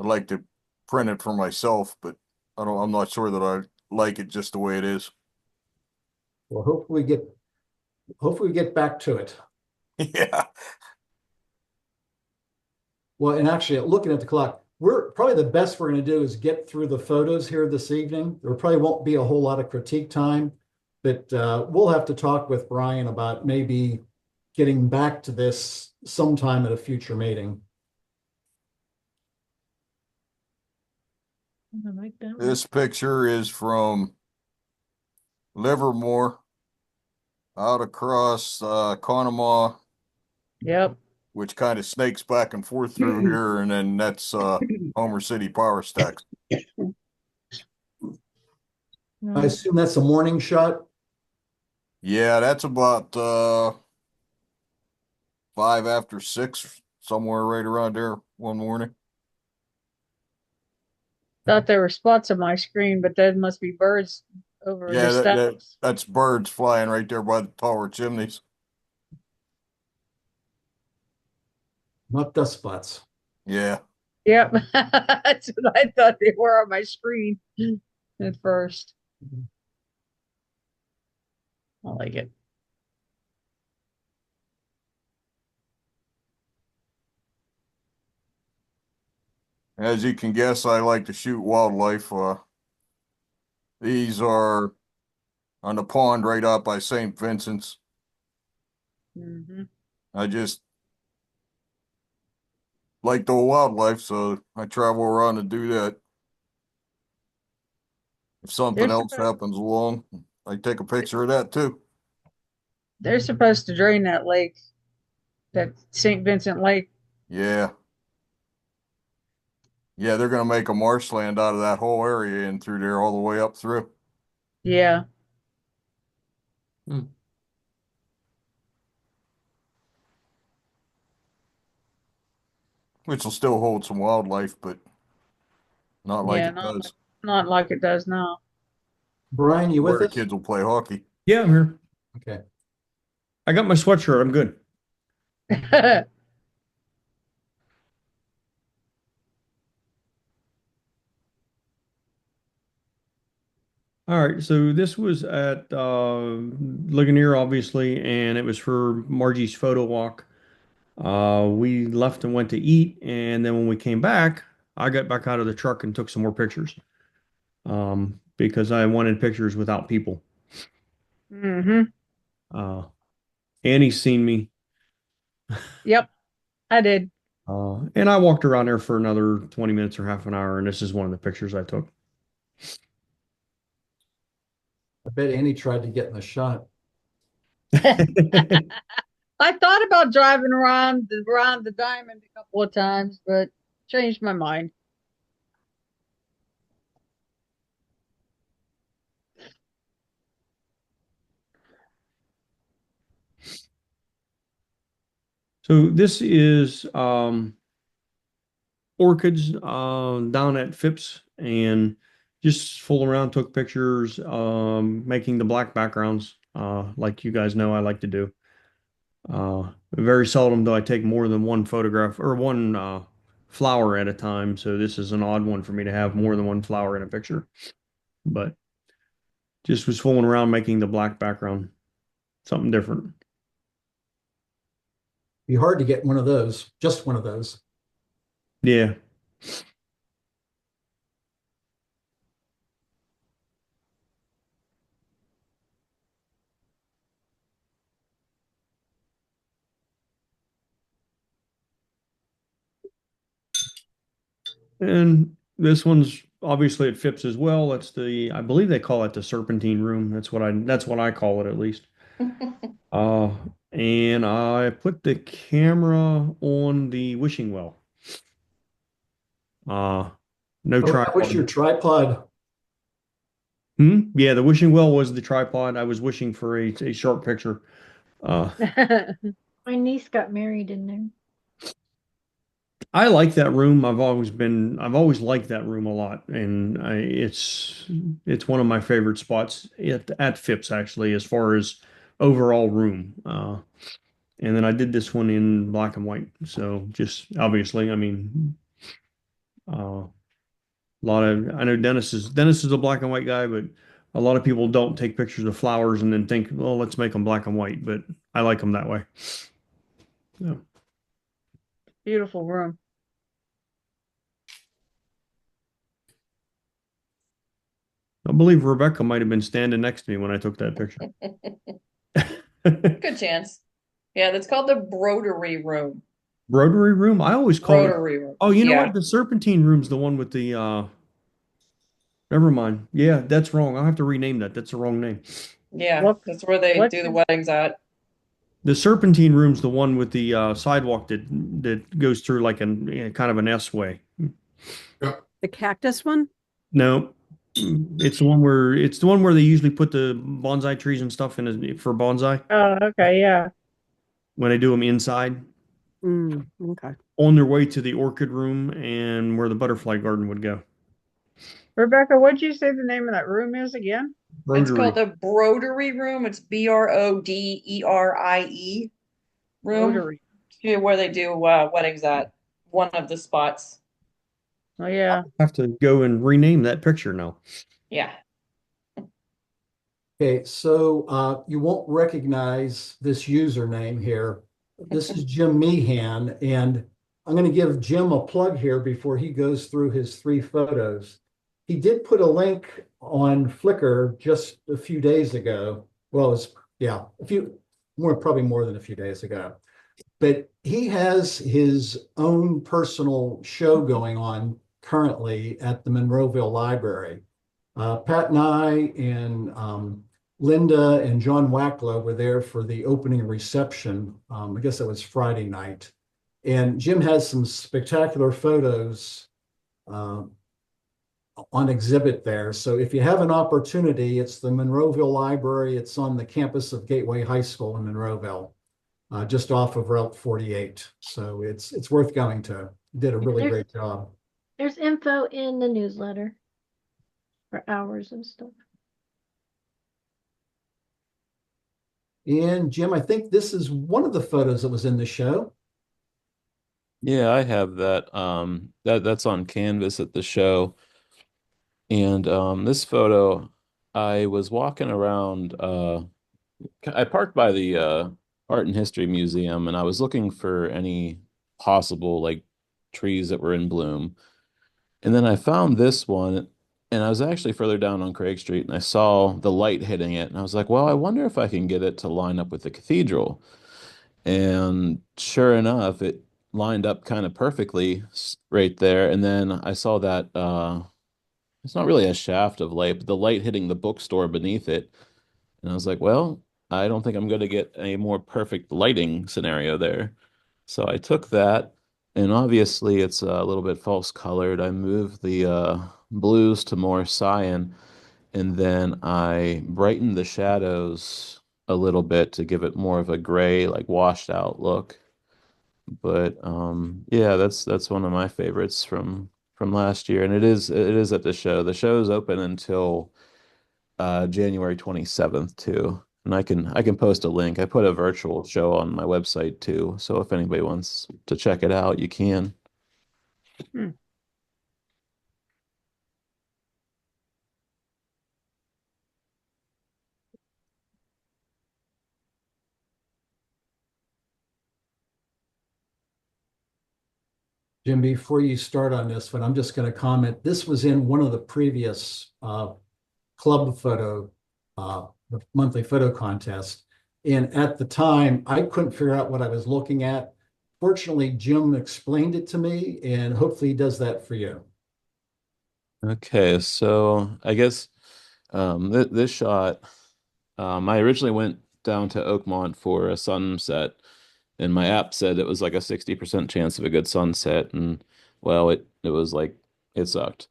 like to print it for myself, but I'm not sure that I like it just the way it is. Well, hopefully hopefully we get back to it. Yeah. Well, and actually, looking at the clock, we're probably the best we're going to do is get through the photos here this evening. There probably won't be a whole lot of critique time, but we'll have to talk with Brian about maybe getting back to this sometime at a future meeting. I like that one. This picture is from Livermore out across Conemaugh, Yep. which kind of snakes back and forth through here, and then that's Homer City Power Stacks. I assume that's a morning shot. Yeah, that's about 5 after 6, somewhere right around there one morning. Thought there were spots on my screen, but that must be birds over Yeah, the steps. that's birds flying right there by the tower chimneys. Not dust spots. Yeah. Yep. That's what I thought they were on my screen at first. I like it. As you can guess, I like to shoot wildlife. These are on the pond right out by St. Vincent's. Mm-hmm. I just like the wildlife, so I travel around to do that. If something else happens along, I take a picture of that too. They're supposed to drain that lake, that St. Vincent Lake. Yeah. Yeah, they're gonna make a marshland out of that whole area and through there all the way up through. Yeah. Which will still hold some wildlife, but not like Yeah, it does. not like it does now. Brian, you Where with the us? kids will play hockey. Yeah, I'm here. Okay. I got my sweatshirt. I'm good. All right, so this was at Ligonier, obviously, and it was for Margie's photo walk. We left and went to eat, and then when we came back, I got back out of the truck and took some more pictures because I wanted pictures without people. Mm-hmm. Annie's seen me, Yep, I did. and I walked around there for another 20 minutes or half an hour, and this is one of the pictures I took. I bet Annie tried to get in the shot. I thought about driving around the diamond a couple of times, but changed my mind. So this is orchids down at Phipps and just fooling around, took pictures, making the black backgrounds like you guys know I like to do. Very seldom do I take more than one photograph or one flower at a time. So this is an odd one for me to have more than one flower in a picture. But just was fooling around making the black background something different. Be hard to get one of those, just one of those. Yeah. And this one's obviously at Phipps as well. That's I believe they call it the Serpentine Room. That's what I call it at least. Uh, and I put the camera on the wishing well. No That was tripod. your tripod. Yeah, the wishing well was the tripod. I was wishing for a sharp picture. My niece got married in there. I like that room. I've always liked that room a lot, and it's one of my favorite spots at Phipps actually, as far as overall room. And then I did this one in black and white. So just obviously, I mean, a lot of I know Dennis is a black and white guy, but A lot of people don't take pictures of flowers and then think, well, let's make them black and white, but I like them that way. Yeah. Beautiful room. I believe Rebecca might have been standing next to me when I took that picture. Good chance. Yeah, that's called the Broderie Room. Rotary room? I always call it. Rotary Room. Oh, you know Yeah. what? The Serpentine room's the one with the never mind. Yeah, that's wrong. I'll have to rename that. That's the wrong name. Yeah, that's where they do the weddings at. The Serpentine room's the one with the sidewalk that goes through like kind of an S way. The cactus one? No, it's the one where they usually put the bonsai trees and stuff in for bonsai Oh, okay, yeah. when they do them inside Okay. on their way to the orchid room and where the butterfly garden would go. Rebecca, what'd you say the name of that room is again? It's called the Broderie Room. It's Broderie room. Broderie. Yeah, where they do weddings at one of the spots. Oh yeah. Have to go and rename that picture now. Yeah. Okay, so you won't recognize this username here. This is Jim Meehan, and I'm going to give Jim a plug here before he goes through his 3 photos. He did put a link on Flickr just a few days ago. Well, probably more than a few days ago. But he has his own personal show going on currently at the Monroeville Library. Pat and I and Linda and John Wacklow were there for the opening reception. I guess that was Friday night. And Jim has some spectacular photos on exhibit there. So if you have an opportunity, it's the Monroeville Library. It's on the campus of Gateway High School in Monroeville, just off of Route 48. So it's worth going to. Did a really great job. There's info in the newsletter for hours and stuff. And Jim, I think this is one of the photos that was in the show. Yeah, I have that. That's on canvas at the show. And this photo, I was walking around. I parked by the Art and History Museum, and I was looking for any possible like trees that were in bloom. And then I found this one, and I was actually further down on Craig Street, and I saw the light hitting it, and I was like, well, I wonder if I can get it to line up with the cathedral. And sure enough, it lined up kind of perfectly right there. And then I saw that it's not really a shaft of light, but the light hitting the bookstore beneath it. And I was like, well, I don't think I'm going to get a more perfect lighting scenario there. So I took that, and obviously it's a little bit false colored. I moved the blues to more cyan, and then I brightened the shadows a little bit to give it more of a gray, like washed out look. But yeah, that's one of my favorites from last year, and it is at the show. The show is open until January 27th too. And I can post a link. I put a virtual show on my website too. So if anybody wants to check it out, you can. Jim, before you start on this one, I'm just going to comment. This was in one of the previous club photo, the monthly photo contest. And at the time, I couldn't figure out what I was looking at. Fortunately, Jim explained it to me, and hopefully he does that for you. Okay, so I guess this shot, I originally went down to Oakmont for a sunset, and my app said it was like a 60% chance of a good sunset, and well, it was like it sucked.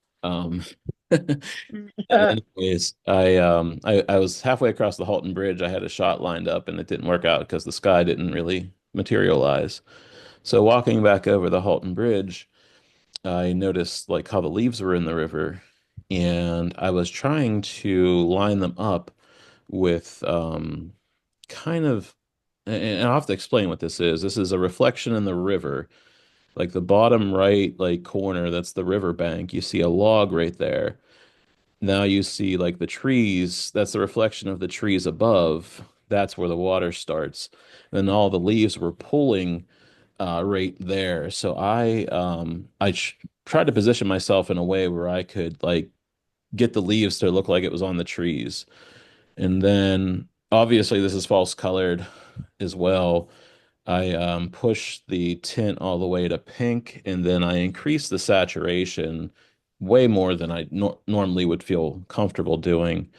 Anyways, I was halfway across the Halton Bridge. I had a shot lined up, and it didn't work out because the sky didn't really materialize. So walking back over the Halton Bridge, I noticed like how the leaves were in the river, and I was trying to line them up with kind of, and I'll have to explain what this is. This is a reflection in the river, like the bottom right like corner, that's the river bank. You see a log right there. now you see like the trees, that's the reflection of the trees above. That's where the water starts. And all the leaves were pulling right there. So I tried to position myself in a way where I could like get the leaves to look like it was on the trees. And then obviously this is false colored as well. I pushed the tint all the way to pink, and then I increased the saturation way more than I normally would feel comfortable doing.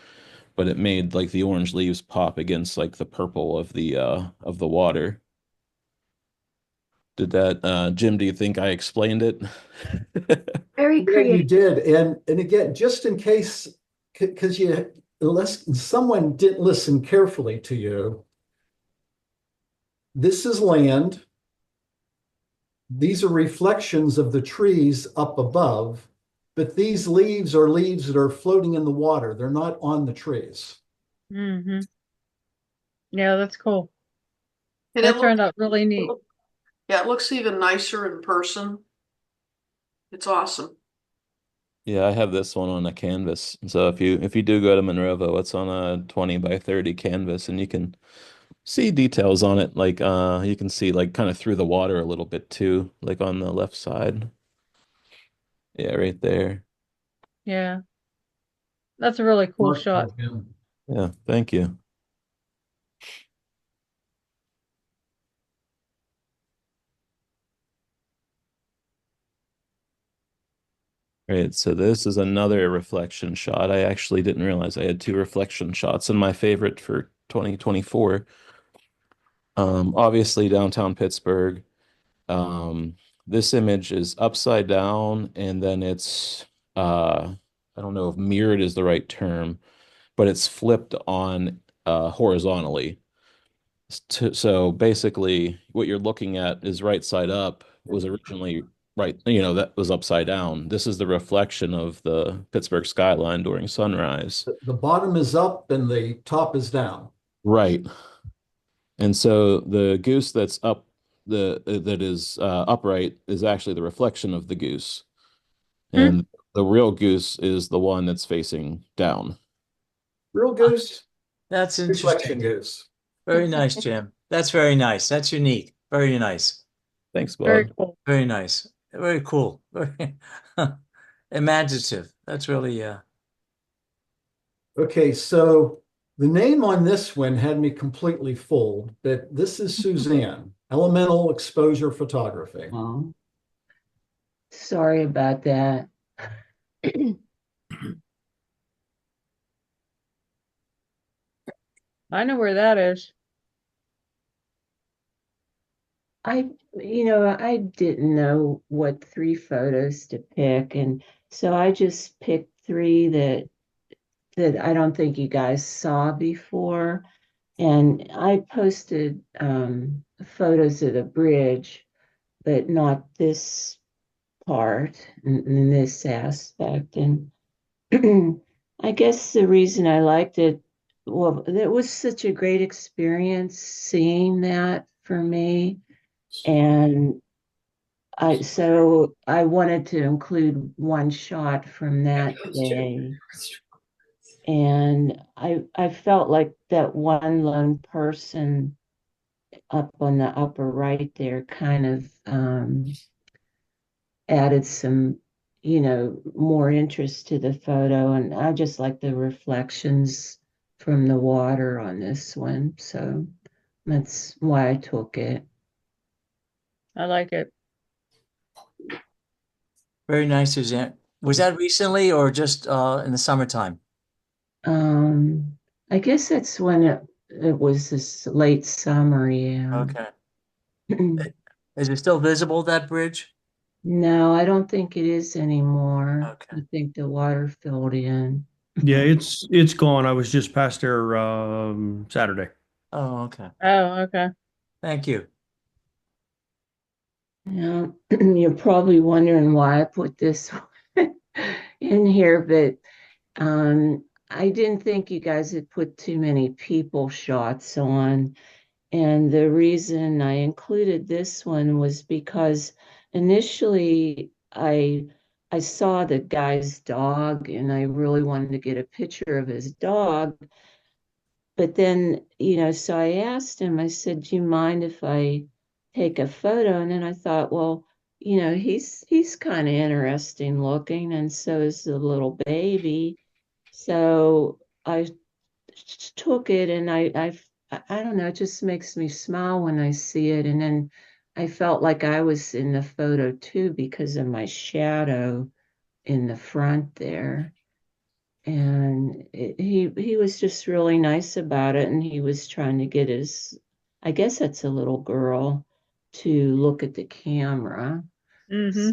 But it made like the orange leaves pop against like the purple of the water. Did that, Jim, do you think I explained it? Very Yeah, you creative. did. And again, just in case, because unless someone didn't listen carefully to you, this is land. These are reflections of the trees up above, but these leaves are leaves that are floating in the water. They're not on the trees. Mm-hmm. Yeah, that's cool. And That turned out really neat. Yeah, it looks even nicer in person. It's awesome. Yeah, I have this one on a canvas. So if you do go to Monrovo, it's on a 20 by 30 canvas, and you can see details on it. Like you can see like kind of through the water a little bit too, like on the left side. Yeah, right there. Yeah, that's a really cool shot. Yeah, thank you. Right, so this is another reflection shot. I actually didn't realize I had two reflection shots in my favorite for 2024. Obviously downtown Pittsburgh. Um, this image is upside down, and then it's I don't know if mirrored is the right term, but it's flipped on horizontally. So basically, what you're looking at is right side up was originally right, that was upside down. This is the reflection of the Pittsburgh skyline during sunrise. The bottom is up and the top is down. Right. And so the goose that's up, that is upright is actually the reflection of the goose. And the real goose is the one that's facing down. Real goose, That's reflection interesting. goose. Very nice, Jim. That's very nice. That's unique. Very nice. Thanks, Very Bob. cool. Very nice. Very cool. Very imaginative. That's really Okay, so the name on this one had me completely fooled, but this is Suzanne, Elemental Exposure Photography. Oh, sorry about that. I know where that is. I didn't know what 3 photos to pick, and so I just picked 3 that I don't think you guys saw before. And I posted photos of the bridge, but not this part in this aspect. And I guess the reason I liked it, well, it was such a great experience seeing that for me. And so I wanted to include one shot from that day. And I felt like that one lone person up on the upper right there kind of added some, more interest to the photo. And I just like the reflections from the water on this one. So that's why I took it. I like it. very nice, Suzanne. Was that recently or just in the summertime? I guess that's when it was this late summer, yeah. Okay. Is it still visible, that bridge? No, I don't think it is anymore. Okay. I think the water filled in. Yeah, it's gone. I was just past there Saturday. Oh, okay. Oh, okay. Thank you. Yeah, you're probably wondering why I put this in here, but I didn't think you guys had put too many people shots on. And the reason I included this one was because initially I I saw the guy's dog and I really wanted to get a picture of his dog. But then, so I asked him, I said, do you mind if I take a photo? And then I thought, well, he's kind of interesting looking, and so is the little baby. So I took it, and I don't know, it just makes me smile when I see it. And then I felt like I was in the photo too because of my shadow in the front there. And he was just really nice about it, and he was trying to get his, I guess that's a little girl, to look at the camera. Mm-hmm.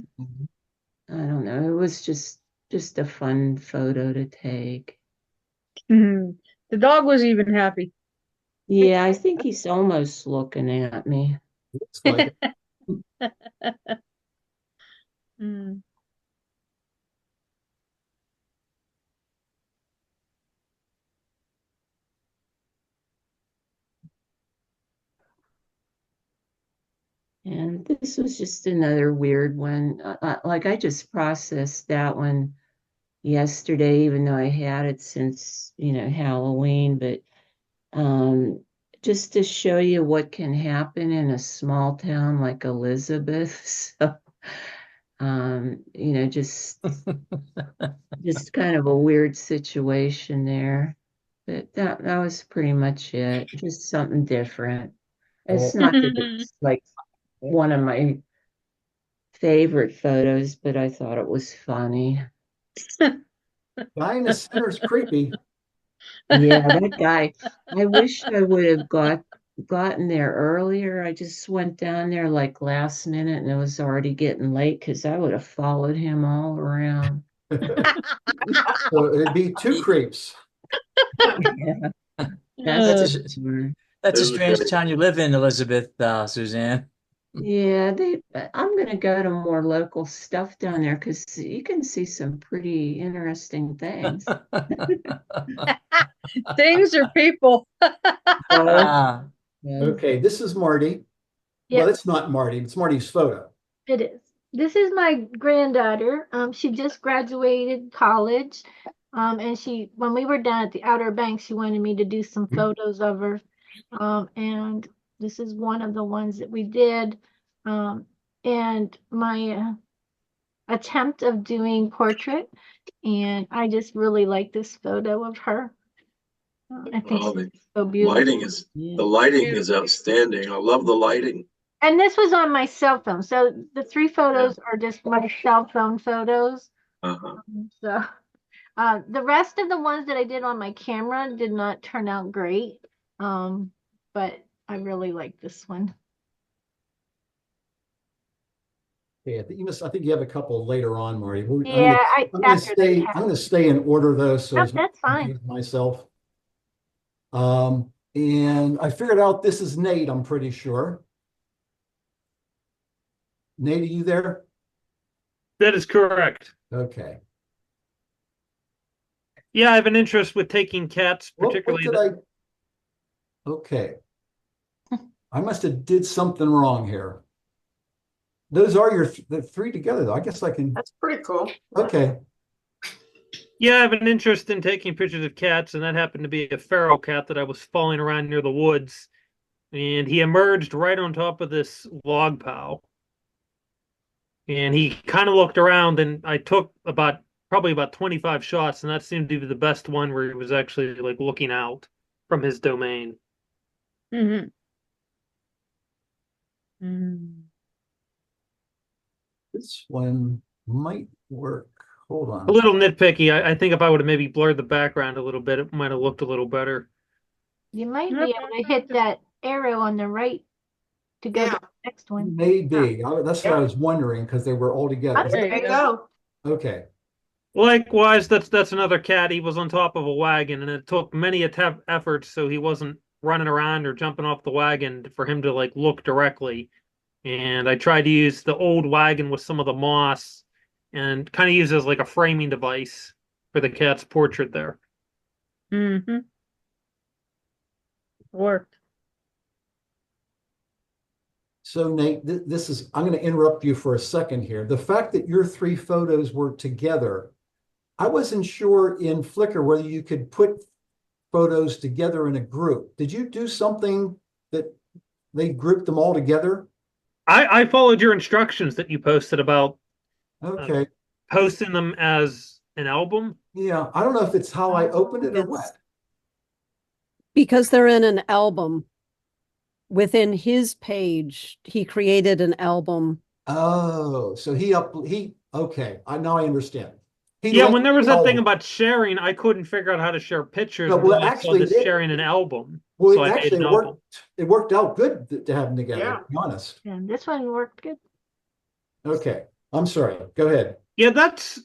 I don't know. It was just a fun photo to take. The dog was even happy. Yeah, I think he's almost looking at me. Looks like Mm. And this was just another weird one. Like I just processed that one yesterday, even though I had it since, Halloween. But um, just to show you what can happen in a small town like Elizabeth. So, just kind of a weird situation there. But that was pretty much it. Just something different. It's not that it's like one of my favorite photos, but I thought it was funny. guy in the center's creepy. Yeah, that guy. I wish I would have gotten there earlier. I just went down there like last minute and it was already getting late because I would have followed him all around. So it'd be two creeps. Yeah, That's that's that's a strange town you live in, Elizabeth, Suzanne. yeah, I'm gonna go to more local stuff down there because you can see some pretty interesting things. Things or people. Oh, Okay, this is Marty. Well, Yep, it's not Marty, it's Marty's photo. it is. This is my granddaughter. She just graduated college. And when we were down at the Outer Banks, she wanted me to do some photos of her. And this is one of the ones that we did. And my attempt of doing portrait, and I just really like this photo of her. I think Oh, she's the so lighting beautiful. is the lighting is outstanding. I love the lighting. And this was on my cell phone. So the three photos are just my cell phone photos. Uh-huh. So the rest of the ones that I did on my camera did not turn out great. But I really like this one. Okay, I think you have a couple later on, Marty. Yeah, I'm gonna stay in order though, so Oh, as that's fine. myself. And I figured out this is Nate, I'm pretty sure. Nate, are you there? That is correct. Okay. Yeah, I have an interest with taking cats, particularly. Okay. I must have did something wrong here. Those are the three together though. I guess I can. That's pretty cool. Okay. Yeah, I have an interest in taking pictures of cats, and that happened to be a feral cat that I was following around near the woods. And he emerged right on top of this log pile. And he kind of looked around, and I took probably about 25 shots, and that seemed to be the best one where he was actually like looking out from his domain. Mm-hmm. Mm. This one might work. Hold on. A little nitpicky. I think if I would have maybe blurred the background a little bit, it might have looked a little better. You might be able to hit that arrow on the right to go to the next one. Maybe. That's what I was wondering because they were all together. There you go. Okay. Likewise, that's another cat. He was on top of a wagon, and it took many efforts so he wasn't running around or jumping off the wagon for him to like look directly. And I tried to use the old wagon with some of the moss and kind of use it as like a framing device for the cat's portrait there. Mm-hmm. Worked. So Nate, this is, I'm going to interrupt you for a second here. The fact that your three photos were together, I wasn't sure in Flickr whether you could put photos together in a group. Did you do something that they grouped them all together? I followed your instructions that you posted about Okay. posting them as an album. Yeah, I don't know if it's how I opened it or what. Because they're in an album. Within his page, he created an album. Oh, so okay. Now I understand. Yeah, when there was that thing about sharing, I couldn't figure out how to share pictures No, until well, I saw actually, this sharing an album. Well, So I made an album. it worked out good to have them together, Yeah. to be honest. And this one worked good. Okay. I'm sorry. Go ahead. Yeah, that's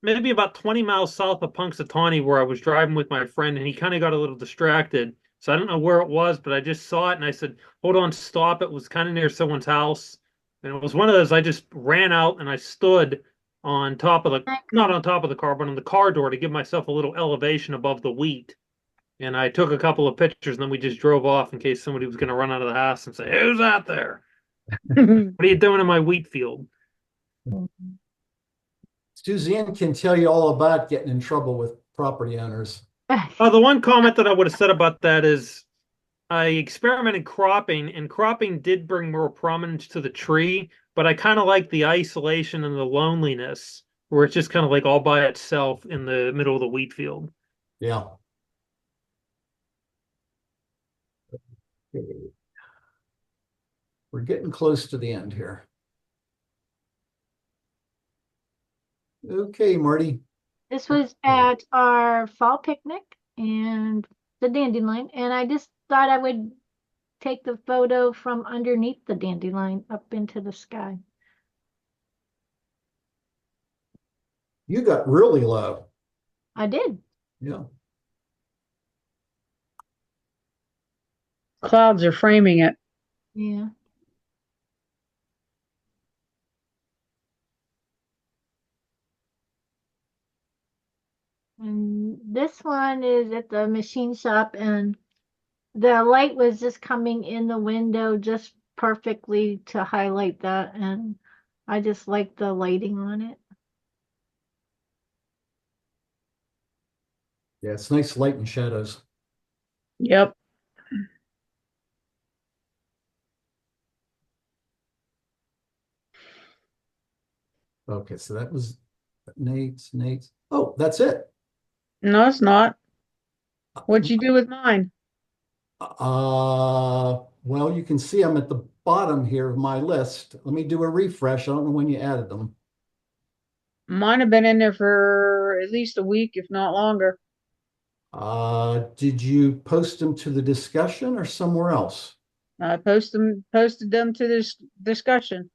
maybe about 20 miles south of Punxsutawney where I was driving with my friend and he kind of got a little distracted. So I don't know where it was, but I just saw it and I said, hold on, stop. It was kind of near someone's house. And it was one of those, I just ran out and I stood on top of not on top of the car, but on the car door to give myself a little elevation above the wheat. And I took a couple of pictures and then we just drove off in case somebody was going to run out of the house and say, who's out there? What are you doing in my wheat field? Suzanne can tell you all about getting in trouble with property owners. The one comment that I would have said about that is I experimented cropping, and cropping did bring more prominence to the tree, but I kind of like the isolation and the loneliness where it's just kind of like all by itself in the middle of the wheat field. Yeah. We're getting close to the end here. Okay, Marty. This was at our fall picnic and the dandelion, and I just thought I would take the photo from underneath the dandelion up into the sky. You got really low. I did. Yeah. Clouds are framing it. Yeah. And this one is at the machine shop, and the light was just coming in the window just perfectly to highlight that, and I just like the lighting on it. Yeah, it's nice light and shadows. Yep. Okay, so that was Nate's. Oh, that's it. No, it's not. What'd you do with mine? Well, you can see I'm at the bottom here of my list. Let me do a refresh. I don't know when you added them. Mine have been in there for at least a week, if not longer. Did you post them to the discussion or somewhere else? I posted them to this discussion.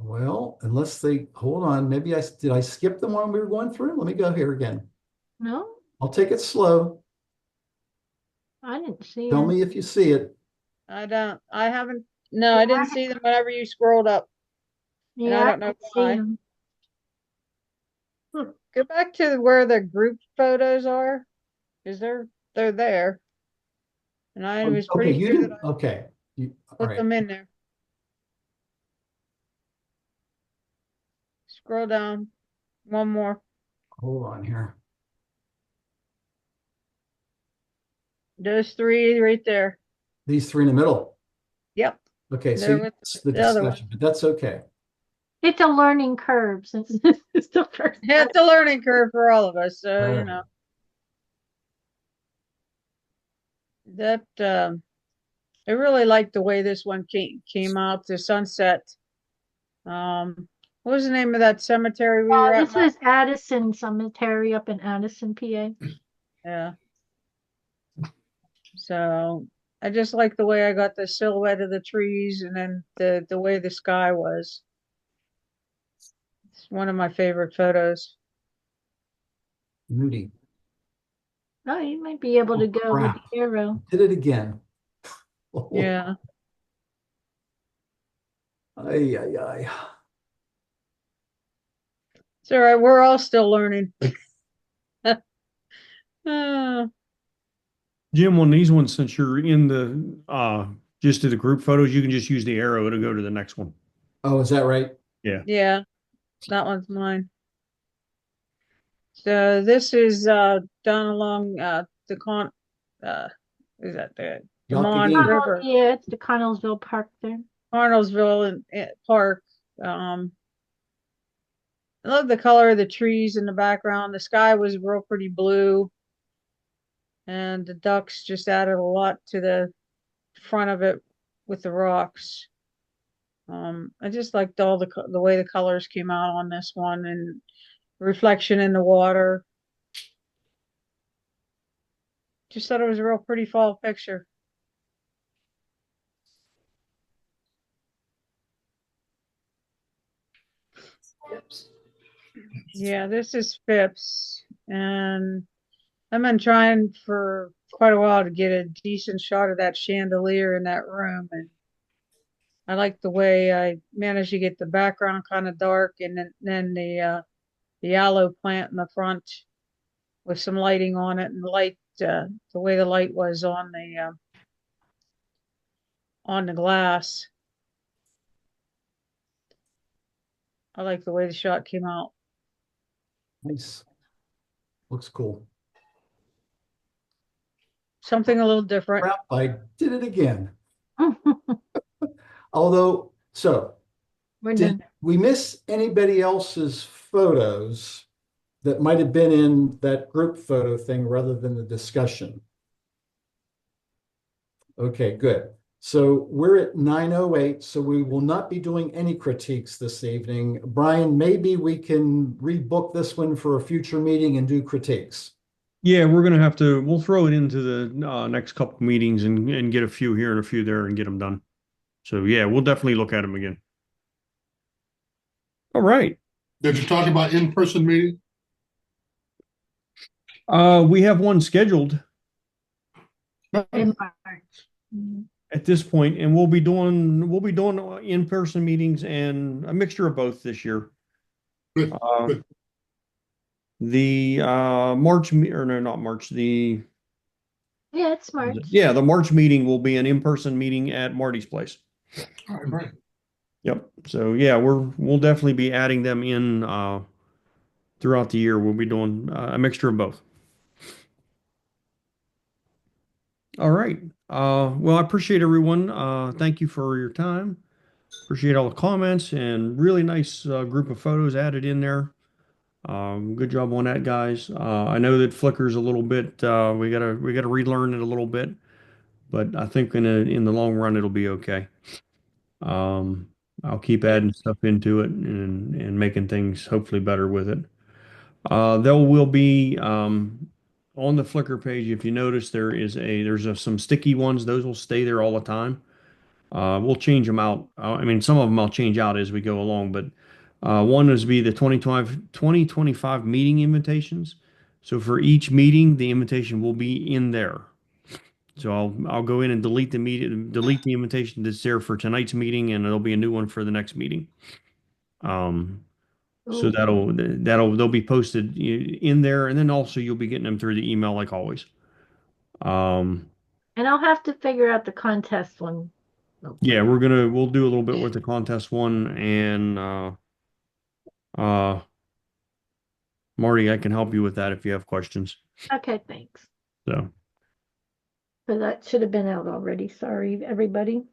Well, unless they hold on, maybe did I skip the one we were going through? Let me go here again. No, I'll take it slow. I didn't see Tell it. me if you see it. I haven't. No, I didn't see them whenever you scrolled up. And Yeah, I don't know I see why. them. Go back to where the group photos are, because they're there. And I was Okay, pretty you sure didn't. that I Okay. All put right. them in there. Scroll down. One more. Hold on here. Those three right there. These three in the middle. Yep. Okay, They're so with it's the the other one. discussion, but that's okay. It's a learning curve since it's the first time. It's a learning curve for all of us, so All you right. know. That I really like the way this one came out, the sunset. What was the name of that cemetery we were at? This was Addison Cemetery up in Addison, PA. Yeah. So I just like the way I got the silhouette of the trees and then the way the sky was. It's one of my favorite photos. Moody. Oh, you might be able to go with Crap. the arrow. Did it again. Yeah. Ay, ay, ay. It's all right. We're all still learning. Oh. Jim, on these ones, since you're in the just to the group photos, you can just use the arrow to go to the next one. Oh, is that right? Yeah. Yeah, that one's mine. So this is done along the is that the Mon Yakagini. River, Yeah, it's the Connellsville Park there. Arnoldville and Park. I love the color of the trees in the background. The sky was real pretty blue, and the ducks just added a lot to the front of it with the rocks. I just liked all the way the colors came out on this one and reflection in the water. Just thought it was a real pretty fall picture. Yeah, this is Phipps, and I've been trying for quite a while to get a decent shot of that chandelier in that room, and I like the way I managed to get the background kind of dark, and then the aloe plant in the front with some lighting on it, and the way the light was on the glass. I like the way the shot came out. Nice. Looks cool. Something a little different. Crap, I did it again. Although, so We're did done. we miss anybody else's photos that might have been in that group photo thing rather than the discussion? Okay, good. So we're at 9:08, so we will not be doing any critiques this evening. Brian, maybe we can rebook this one for a future meeting and do critiques. Yeah, we'll throw it into the next couple meetings and get a few here and a few there and get them done. So yeah, we'll definitely look at them again. All right. Did you talk about in-person meeting? We have one scheduled In March. Mhm. at this point, and we'll be doing in-person meetings and a mixture of both this year. Good, good. The or no, not March. The Yeah, it's March. Yeah, the March meeting will be an in-person meeting at Marty's place. All right, right. Yep. So yeah, we'll definitely be adding them in throughout the year. We'll be doing a mixture of both. All right. Well, I appreciate everyone. Thank you for your time. Appreciate all the comments and really nice group of photos added in there. Good job on that, guys. I know that Flickr's a little bit. We gotta relearn it a little bit, but I think in the long run it'll be okay. Um, I'll keep adding stuff into it and making things hopefully better with it. There will be on the Flickr page, if you notice, there's some sticky ones. Those will stay there all the time. We'll change them out. I mean, some of them I'll change out as we go along, but one is be the 2025 meeting invitations. So for each meeting, the invitation will be in there. So I'll go in and delete the invitation that's there for tonight's meeting, and there'll be a new one for the next meeting. So they'll be posted in there, and then also you'll be getting them through the email like always. And I'll have to figure out the contest one. Yeah, we'll do a little bit with the contest one, and Marty, I can help you with that if you have questions. Okay, thanks. So But that should have been out already. Sorry, everybody.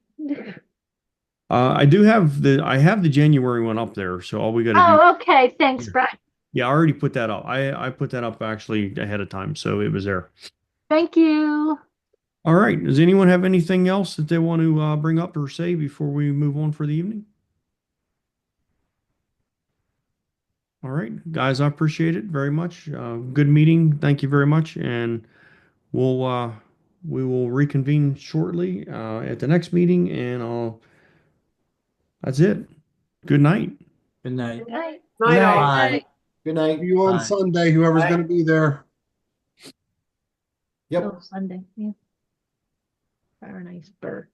I have the January one up there, so all we got to do. Oh, okay. Thanks, Brian. Yeah, I already put that up. I put that up actually ahead of time, so it was there. Thank you. All right. Does anyone have anything else that they want to bring up or say before we move on for the evening? All right, guys, I appreciate it very much. Good meeting. Thank you very much, and we will reconvene shortly at the next meeting, and that's it. Good night. Good night. Good night. Night all. Bye. Good night. See you on Bye. Sunday, whoever's Bye. going to be there. Yep. Oh, Sunday. Yeah. Paradise Burr.